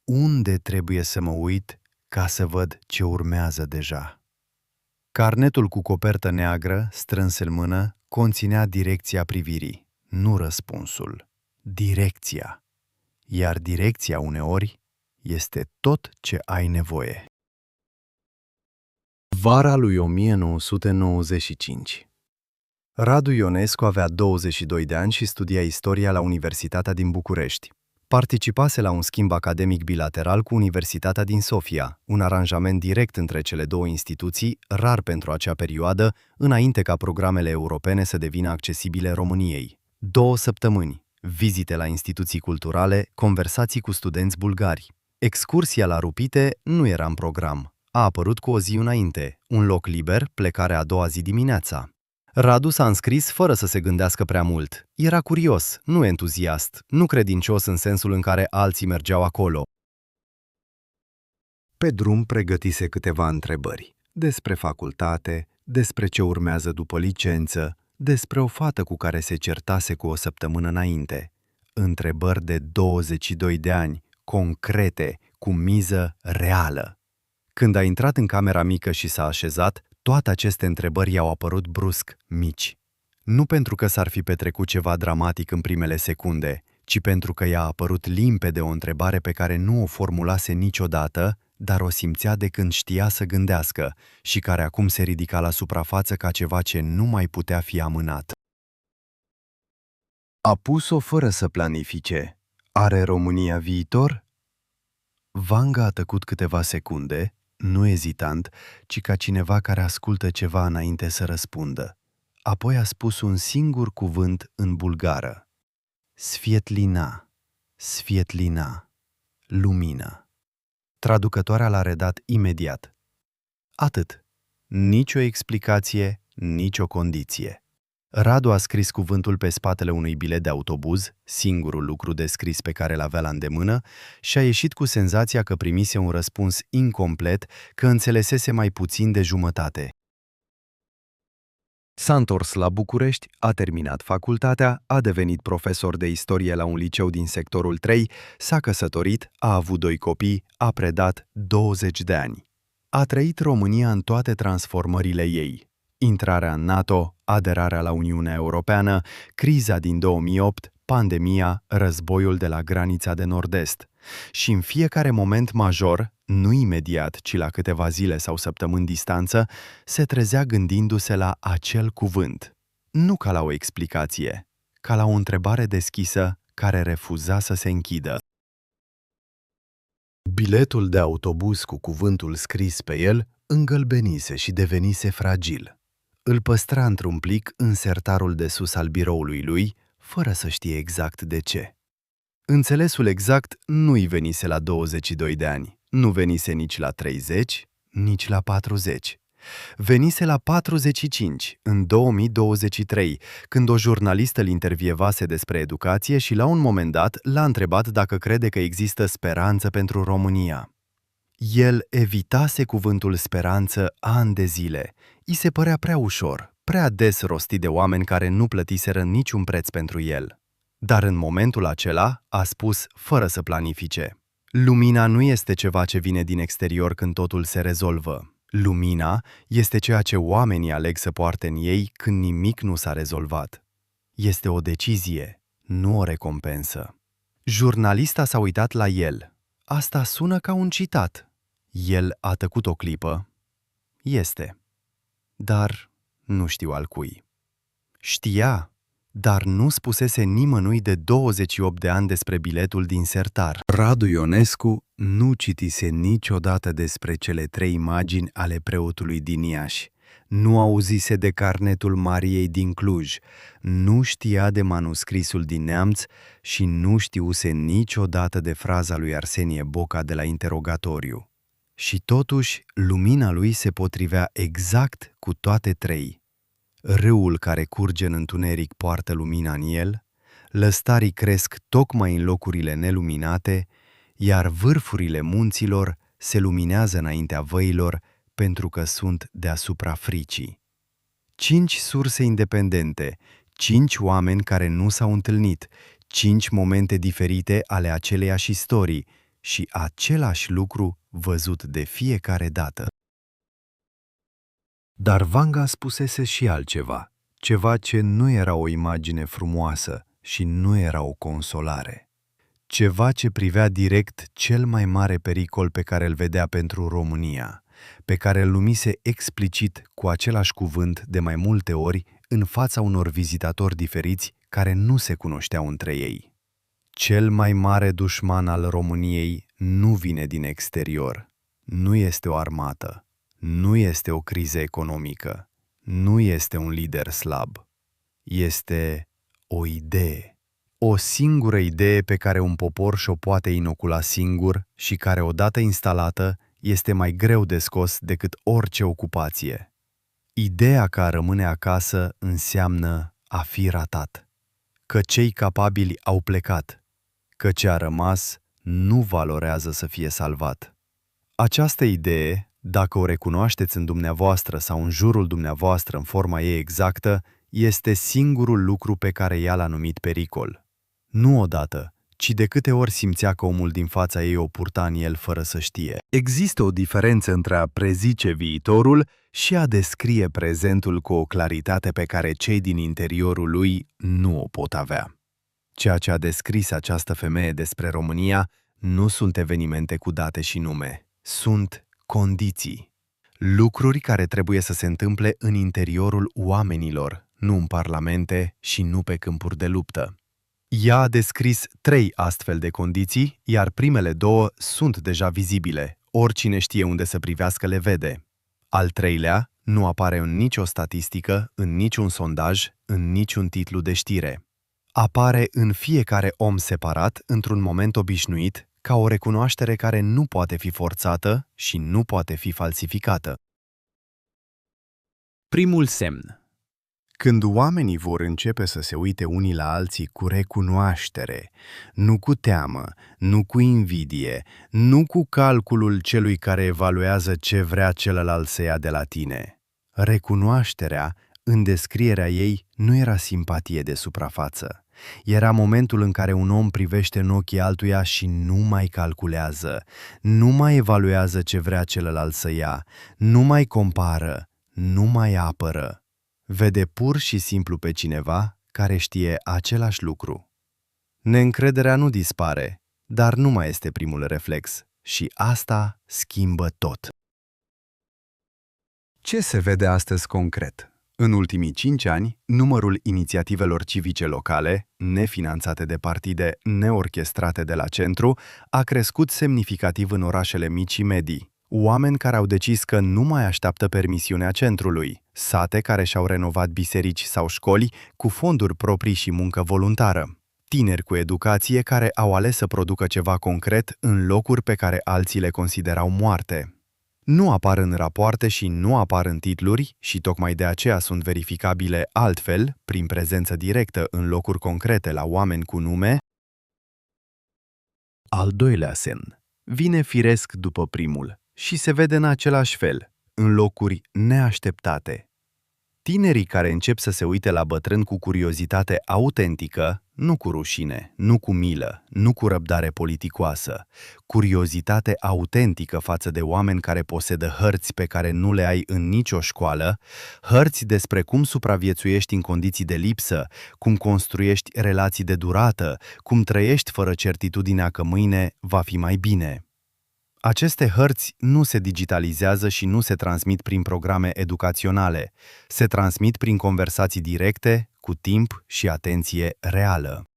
unde trebuie să mă uit ca să văd ce urmează deja. Carnetul cu copertă neagră, strâns în mână, conținea direcția privirii, nu răspunsul, direcția. Iar direcția uneori este tot ce ai nevoie. Vara lui 1995. Radu Ionescu avea 22 de ani și studia istoria la Universitatea din București. Participase la un schimb academic bilateral cu Universitatea din Sofia, un aranjament direct între cele două instituții, rar pentru acea perioadă, înainte ca programele europene să devină accesibile României. 2 săptămâni, vizite la instituții culturale, conversații cu studenți bulgari. Excursia la Rupite nu era în program. A apărut cu o zi înainte, un loc liber, plecare a doua zi dimineața. Radu s-a înscris fără să se gândească prea mult. Era curios, nu entuziast, nu credincios în sensul în care alții mergeau acolo. Pe drum pregătise câteva întrebări despre facultate, despre ce urmează după licență, despre o fată cu care se certase cu o săptămână înainte. Întrebări de 22 de ani, concrete, cu miză reală. Când a intrat în camera mică și s-a așezat, toate aceste întrebări i-au apărut brusc mici. Nu pentru că s-ar fi petrecut ceva dramatic în primele secunde, ci pentru că i-a apărut limpede o întrebare pe care nu o formulase niciodată, dar o simțea de când știa să gândească și care acum se ridica la suprafață ca ceva ce nu mai putea fi amânat. A pus-o fără să planifice. Are România viitor? Vanga a tăcut câteva secunde, nu ezitant, ci ca cineva care ascultă ceva înainte să răspundă. Apoi a spus un singur cuvânt în bulgară. Svietlina, Svietlina, lumină. Traducătoarea l-a redat imediat. Atât. Nicio explicație, nicio condiție. Radu a scris cuvântul pe spatele unui bilet de autobuz, singurul lucru de scris pe care l-avea la îndemână, și a ieșit cu senzația că primise un răspuns incomplet, că înțelesese mai puțin de jumătate. S-a întors la București, a terminat facultatea, a devenit profesor de istorie la un liceu din sectorul 3, s-a căsătorit, a avut 2 copii, a predat 20 de ani. A trăit România în toate transformările ei. Intrarea în NATO, aderarea la Uniunea Europeană, criza din 2008, pandemia, războiul de la granița de nord-est. Și în fiecare moment major, nu imediat, ci la câteva zile sau săptămâni distanță, se trezea gândindu-se la acel cuvânt. Nu ca la o explicație, ca la o întrebare deschisă care refuza să se închidă. Biletul de autobuz cu cuvântul scris pe el îngălbenise și devenise fragil. Îl păstra într-un plic în sertarul de sus al biroului lui, fără să știe exact de ce. Înțelesul exact nu-i venise la 22 de ani, nu venise nici la 30, nici la 40. Venise la 45, în 2023, când o jurnalistă îl intervievase despre educație și la un moment dat l-a întrebat dacă crede că există speranță pentru România. El evitase cuvântul speranță ani de zile. I se părea prea ușor, prea des rostit de oameni care nu plătiseră niciun preț pentru el. Dar în momentul acela a spus fără să planifice. Lumina nu este ceva ce vine din exterior când totul se rezolvă. Lumina este ceea ce oamenii aleg să poarte în ei când nimic nu s-a rezolvat. Este o decizie, nu o recompensă. Jurnalista s-a uitat la el. Asta sună ca un citat. El a tăcut o clipă. Este. Dar nu știu al cui. Știa, dar nu spusese nimănui de 28 de ani despre biletul din sertar. Radu Ionescu nu citise niciodată despre cele 3 imagini ale preotului din Iași. Nu auzise de carnetul Mariei din Cluj, nu știa de manuscrisul din Neamț și nu știuse niciodată de fraza lui Arsenie Boca de la interogatoriu. Și totuși, lumina lui se potrivea exact cu toate 3. Râul care curge în întuneric poartă lumina în el, lăstarii cresc tocmai în locurile neluminate, iar vârfurile munților se luminează înaintea văilor pentru că sunt deasupra fricii. 5 surse independente, 5 oameni care nu s-au întâlnit, 5 momente diferite ale aceleiași istorii și același lucru văzut de fiecare dată. Dar Vanga spusese și altceva, ceva ce nu era o imagine frumoasă și nu era o consolare. Ceva ce privea direct cel mai mare pericol pe care îl vedea pentru România, pe care îl numise explicit cu același cuvânt de mai multe ori în fața unor vizitatori diferiți care nu se cunoșteau între ei. Cel mai mare dușman al României nu vine din exterior, nu este o armată, nu este o criză economică, nu este un lider slab. Este o idee. O singură idee pe care un popor și-o poate inocula singur și care, odată instalată, este mai greu de scos decât orice ocupație. Ideea că a rămâne acasă înseamnă a fi ratat, că cei capabili au plecat, că ce a rămas nu valorează să fie salvat. Această idee, dacă o recunoașteți în dumneavoastră sau în jurul dumneavoastră în forma ei exactă, este singurul lucru pe care ea l-a numit pericol. Nu odată, ci de câte ori simțea că omul din fața ei o purta în el fără să știe. Există o diferență între a prezice viitorul și a descrie prezentul cu o claritate pe care cei din interiorul lui nu o pot avea. Ceea ce a descris această femeie despre România nu sunt evenimente cu date și nume, sunt condiții. Lucruri care trebuie să se întâmple în interiorul oamenilor, nu în parlamente și nu pe câmpuri de luptă. Ea a descris 3 astfel de condiții, iar primele 2 sunt deja vizibile. Oricine știe unde să privească le vede. Al 3-lea nu apare în nicio statistică, în niciun sondaj, în niciun titlu de știre. Apare în fiecare om separat, într-un moment obișnuit, ca o recunoaștere care nu poate fi forțată și nu poate fi falsificată. Primul semn. Când oamenii vor începe să se uite unii la alții cu recunoaștere, nu cu teamă, nu cu invidie, nu cu calculul celui care evaluează ce vrea celălalt să ia de la tine. Recunoașterea, în descrierea ei, nu era simpatie de suprafață. Era momentul în care un om privește în ochii altuia și nu mai calculează, nu mai evaluează ce vrea celălalt să ia, nu mai compară, nu mai apără. Vede pur și simplu pe cineva care știe același lucru. Neîncrederea nu dispare, dar nu mai este primul reflex și asta schimbă tot. Ce se vede astăzi concret? În ultimii 5 ani, numărul inițiativelor civice locale, nefinanțate de partide, neorchestrate de la centru, a crescut semnificativ în orașele mici și medii. Oameni care au decis că nu mai așteaptă permisiunea centrului, sate care și-au renovat biserici sau școli cu fonduri proprii și muncă voluntară, tineri cu educație care au ales să producă ceva concret în locuri pe care alții le considerau moarte. Nu apar în rapoarte și nu apar în titluri și tocmai de aceea sunt verificabile altfel, prin prezență directă în locuri concrete la oameni cu nume. Al 2-lea semn vine firesc după primul și se vede în același fel, în locuri neașteptate. Tinerii care încep să se uite la bătrâni cu curiozitate autentică, nu cu rușine, nu cu milă, nu cu răbdare politicoasă, curiozitate autentică față de oameni care posedă hărți pe care nu le ai în nicio școală, hărți despre cum supraviețuiești în condiții de lipsă, cum construiești relații de durată, cum trăiești fără certitudinea că mâine va fi mai bine. Aceste hărți nu se digitalizează și nu se transmit prin programe educaționale, se transmit prin conversații directe, cu timp și atenție reală.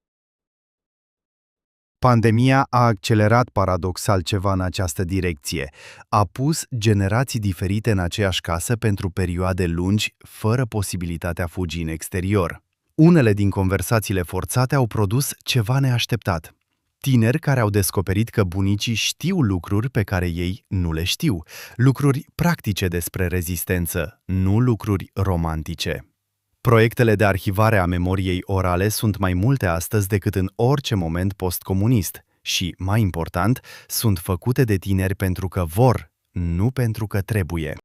Pandemia a accelerat paradoxal ceva în această direcție. A pus generații diferite în aceeași casă pentru perioade lungi, fără posibilitatea fugii în exterior. Unele din conversațiile forțate au produs ceva neașteptat. Tineri care au descoperit că bunicii știu lucruri pe care ei nu le știu, lucruri practice despre rezistență, nu lucruri romantice. Proiectele de arhivare a memoriei orale sunt mai multe astăzi decât în orice moment postcomunist și, mai important, sunt făcute de tineri pentru că vor, nu pentru că trebuie.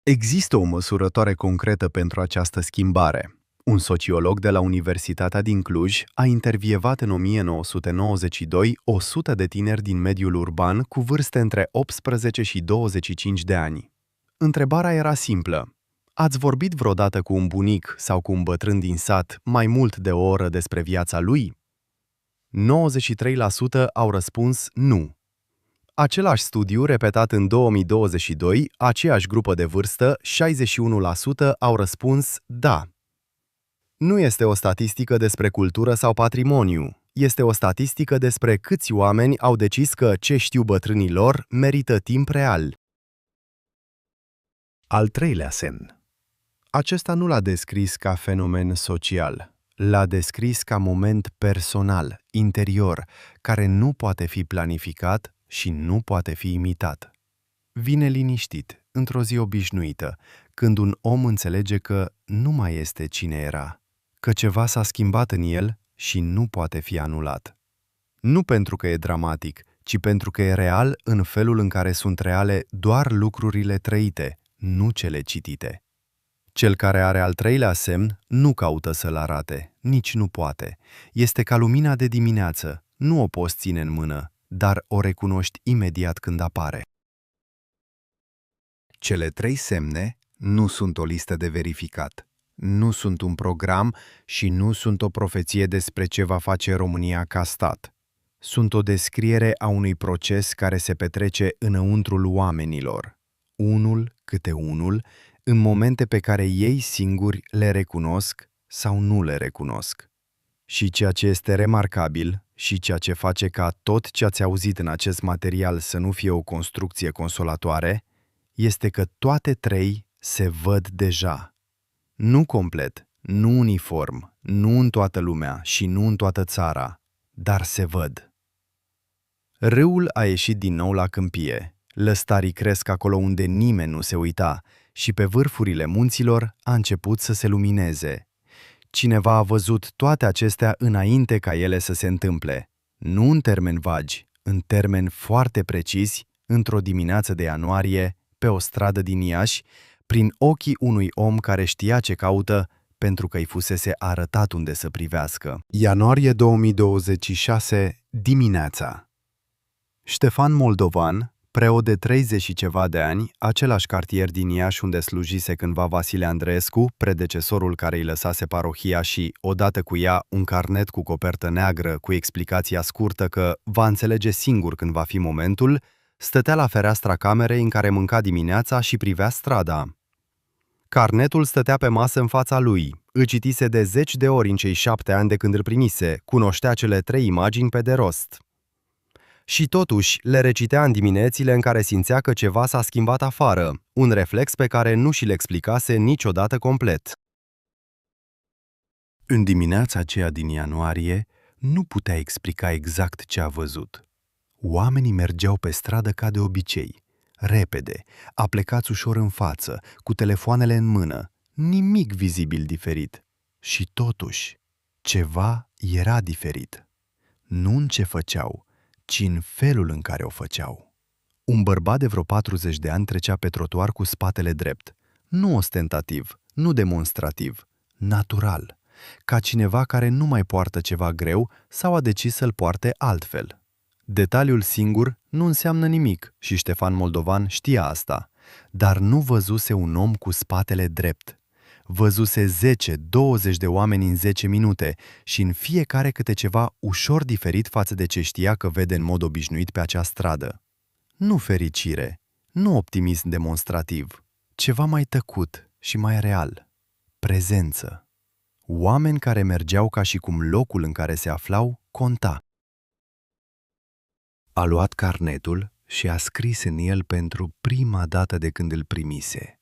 Există o măsurătoare concretă pentru această schimbare. Un sociolog de la Universitatea din Cluj a intervievat în 1992 100 de tineri din mediul urban cu vârste între 18 și 25 de ani. Întrebarea era simplă. Ați vorbit vreodată cu un bunic sau cu un bătrân din sat mai mult de o oră despre viața lui? 93% au răspuns nu. Același studiu, repetat în 2022, aceeași grupă de vârstă, 61% au răspuns da. Nu este o statistică despre cultură sau patrimoniu, este o statistică despre câți oameni au decis că ce știu bătrânii lor merită timp real. Al 3-lea semn. Acesta nu l-a descris ca fenomen social, l-a descris ca moment personal, interior, care nu poate fi planificat și nu poate fi imitat. Vine liniștit, într-o zi obișnuită, când un om înțelege că nu mai este cine era, că ceva s-a schimbat în el și nu poate fi anulat. Nu pentru că e dramatic, ci pentru că e real în felul în care sunt reale doar lucrurile trăite, nu cele citite. Cel care are al treilea semn nu caută să-l arate, nici nu poate. Este ca lumina de dimineață, nu o poți ține în mână, dar o recunoști imediat când apare. Cele 3 semne nu sunt o listă de verificat, nu sunt un program și nu sunt o profeție despre ce va face România ca stat. Sunt o descriere a unui proces care se petrece înăuntrul oamenilor, unul câte unul, în momente pe care ei singuri le recunosc sau nu le recunosc. Și ceea ce este remarcabil și ceea ce face ca tot ce ați auzit în acest material să nu fie o construcție consolatoare, este că toate 3 se văd deja. Nu complet, nu uniform, nu în toată lumea și nu în toată țara, dar se văd. Râul a ieșit din nou la câmpie, lăstarii cresc acolo unde nimeni nu se uita și pe vârfurile munților a început să se lumineze. Cineva a văzut toate acestea înainte ca ele să se întâmple, nu în termeni vagi, în termeni foarte precisi, într-o dimineață de ianuarie, pe o stradă din Iași, prin ochii unui om care știa ce caută pentru că îi fusese arătat unde să privească. Ianuarie 2026, dimineața. Ștefan Moldovan, preot de 30 și ceva de ani, același cartier din Iași unde slujise cândva Vasile Andreescu, predecesorul care îi lăsase parohia și, odată cu ea, un carnet cu copertă neagră cu explicația scurtă că va înțelege singur când va fi momentul, stătea la fereastra camerei în care mânca dimineața și privea strada. Carnetul stătea pe masă în fața lui, îl citise de 10 de ori în cei 7 ani de când îl primise, cunoștea cele 3 imagini pe de rost. Și totuși le recitea în diminețile în care simțea că ceva s-a schimbat afară, un reflex pe care nu și-l explicase niciodată complet. În dimineața aceea din ianuarie, nu putea explica exact ce a văzut. Oamenii mergeau pe stradă ca de obicei, repede, aplecați ușor în față, cu telefoanele în mână, nimic vizibil diferit. Și totuși, ceva era diferit. Nu în ce făceau, ci în felul în care o făceau. Un bărbat de vreo 40 de ani trecea pe trotuar cu spatele drept, nu ostentativ, nu demonstrativ, natural, ca cineva care nu mai poartă ceva greu sau a decis să-l poarte altfel. Detaliul singur nu înseamnă nimic și Ștefan Moldovan știa asta, dar nu văzuse un om cu spatele drept. Văzuse 10-20 de oameni în 10 minute și în fiecare câte ceva ușor diferit față de ce știa că vede în mod obișnuit pe acea stradă. Nu fericire, nu optimism demonstrativ, ceva mai tăcut și mai real. Prezență. Oameni care mergeau ca și cum locul în care se aflau conta. A luat carnetul și a scris în el pentru prima dată de când îl primise.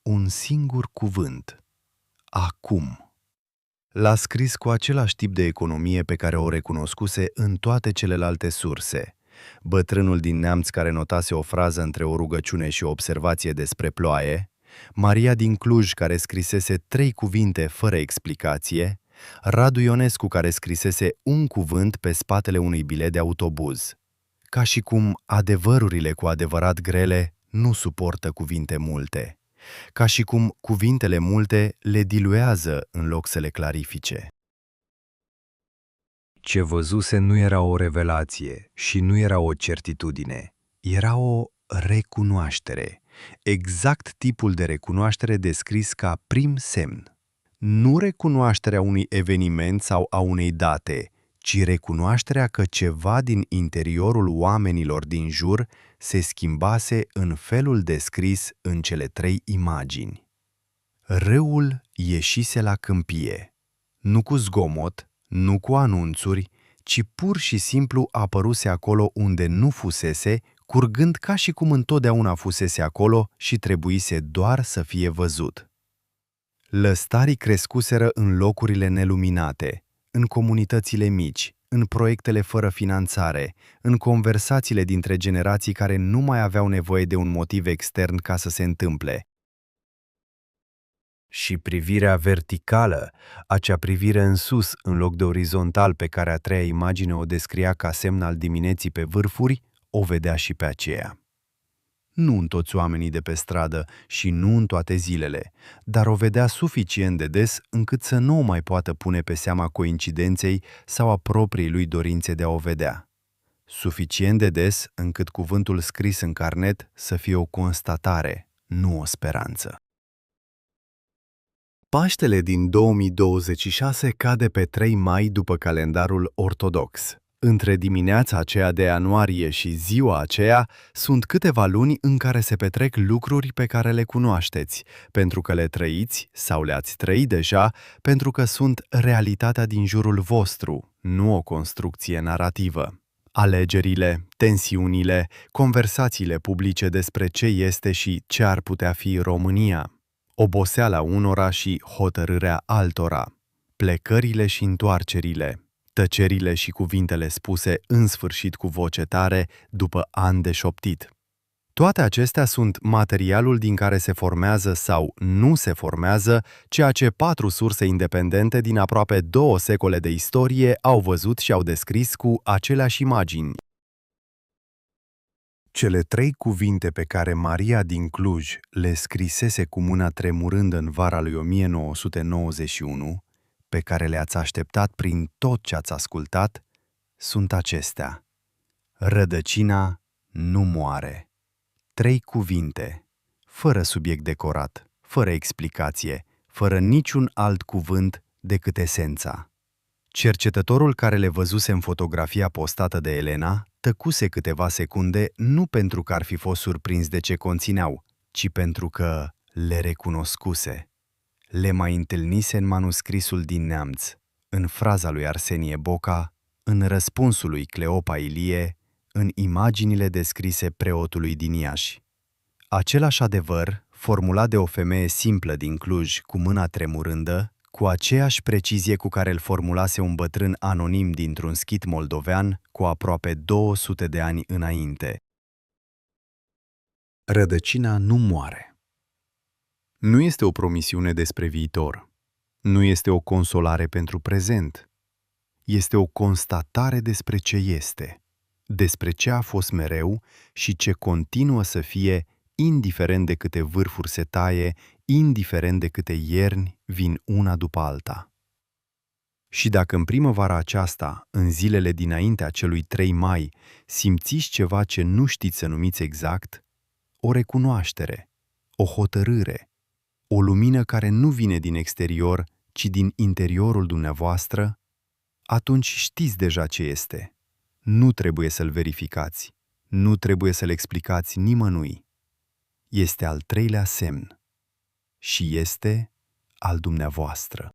Un singur cuvânt. Acum. L-a scris cu același tip de economie pe care o recunoscuse în toate celelalte surse. Bătrânul din Neamț care notase o frază între o rugăciune și o observație despre ploaie, Maria din Cluj care scrisese 3 cuvinte fără explicație, Radu Ionescu care scrisese un cuvânt pe spatele unui bilet de autobuz. Ca și cum adevărurile cu adevărat grele nu suportă cuvinte multe. Ca și cum cuvintele multe le diluează în loc să le clarifice. Ce văzuse nu era o revelație și nu era o certitudine, era o recunoaștere, exact tipul de recunoaștere descris ca prim semn. Nu recunoașterea unui eveniment sau a unei date, ci recunoașterea că ceva din interiorul oamenilor din jur se schimbase în felul descris în cele 3 imagini. Râul ieșise la câmpie, nu cu zgomot, nu cu anunțuri, ci pur și simplu apăruse acolo unde nu fusese, curgând ca și cum întotdeauna fusese acolo și trebuise doar să fie văzut. Lăstarii crescuseră în locurile neluminate, în comunitățile mici, în proiectele fără finanțare, în conversațiile dintre generații care nu mai aveau nevoie de un motiv extern ca să se întâmple. Și privirea verticală, acea privire în sus în loc de orizontal pe care a treia imagine o descria ca semn al dimineții pe vârfuri, o vedea și pe aceea. nu în toți oamenii de pe stradă și nu în toate zilele, dar o vedea suficient de des încât să nu o mai poată pune pe seama coincidenței sau a propriei lui dorințe de a o vedea. Suficient de des încât cuvântul scris în carnet să fie o constatare, nu o speranță. Paștele din 2026 cade pe 3 mai după calendarul ortodox. Între dimineața aceea de ianuarie și ziua aceea sunt câteva luni în care se petrec lucruri pe care le cunoașteți, pentru că le trăiți sau le-ați trăit deja, pentru că sunt realitatea din jurul vostru, nu o construcție narrativă. Alegerile, tensiunile, conversațiile publice despre ce este și ce ar putea fi România, oboseala unora și hotărârea altora, plecările și întoarcerile, tăcerile și cuvintele spuse în sfârșit cu voce tare după ani de șoptit. Toate acestea sunt materialul din care se formează sau nu se formează ceea ce 4 surse independente din aproape 2 secole de istorie au văzut și au descris cu aceleași imagini. Cele 3 cuvinte pe care Maria din Cluj le scrisese cu mâna tremurând în vara lui 1991, pe care le-ați așteptat prin tot ce ați ascultat, sunt acestea. Rădăcina nu moare. 3 cuvinte, fără subiect decorat, fără explicație, fără niciun alt cuvânt decât esența. Cercetătorul care le văzuse în fotografia postată de Elena tăcuse câteva secunde nu pentru că ar fi fost surprins de ce conțineau, ci pentru că le recunoscuse. Le mai întâlnise în manuscrisul din Neamț, în fraza lui Arsenie Boca, în răspunsul lui Cleopa Ilie, în imaginile descrise preotului din Iași. Același adevăr, formulat de o femeie simplă din Cluj cu mâna tremurândă, cu aceeași precizie cu care îl formulase un bătrân anonim dintr-un schit moldovean cu aproape 200 de ani înainte. Rădăcina nu moare. Nu este o promisiune despre viitor. Nu este o consolare pentru prezent. Este o constatare despre ce este, despre ce a fost mereu și ce continuă să fie, indiferent de câte vârfuri se taie, indiferent de câte ierni vin una după alta. Și dacă în primăvara aceasta, în zilele dinaintea celui 3 mai, simțiți ceva ce nu știți să numiți exact, o recunoaștere, o hotărâre, o lumină care nu vine din exterior, ci din interiorul dumneavoastră, atunci știți deja ce este. Nu trebuie să-l verificați, nu trebuie să-l explicați nimănui. Este al 3-lea semn și este al dumneavoastră.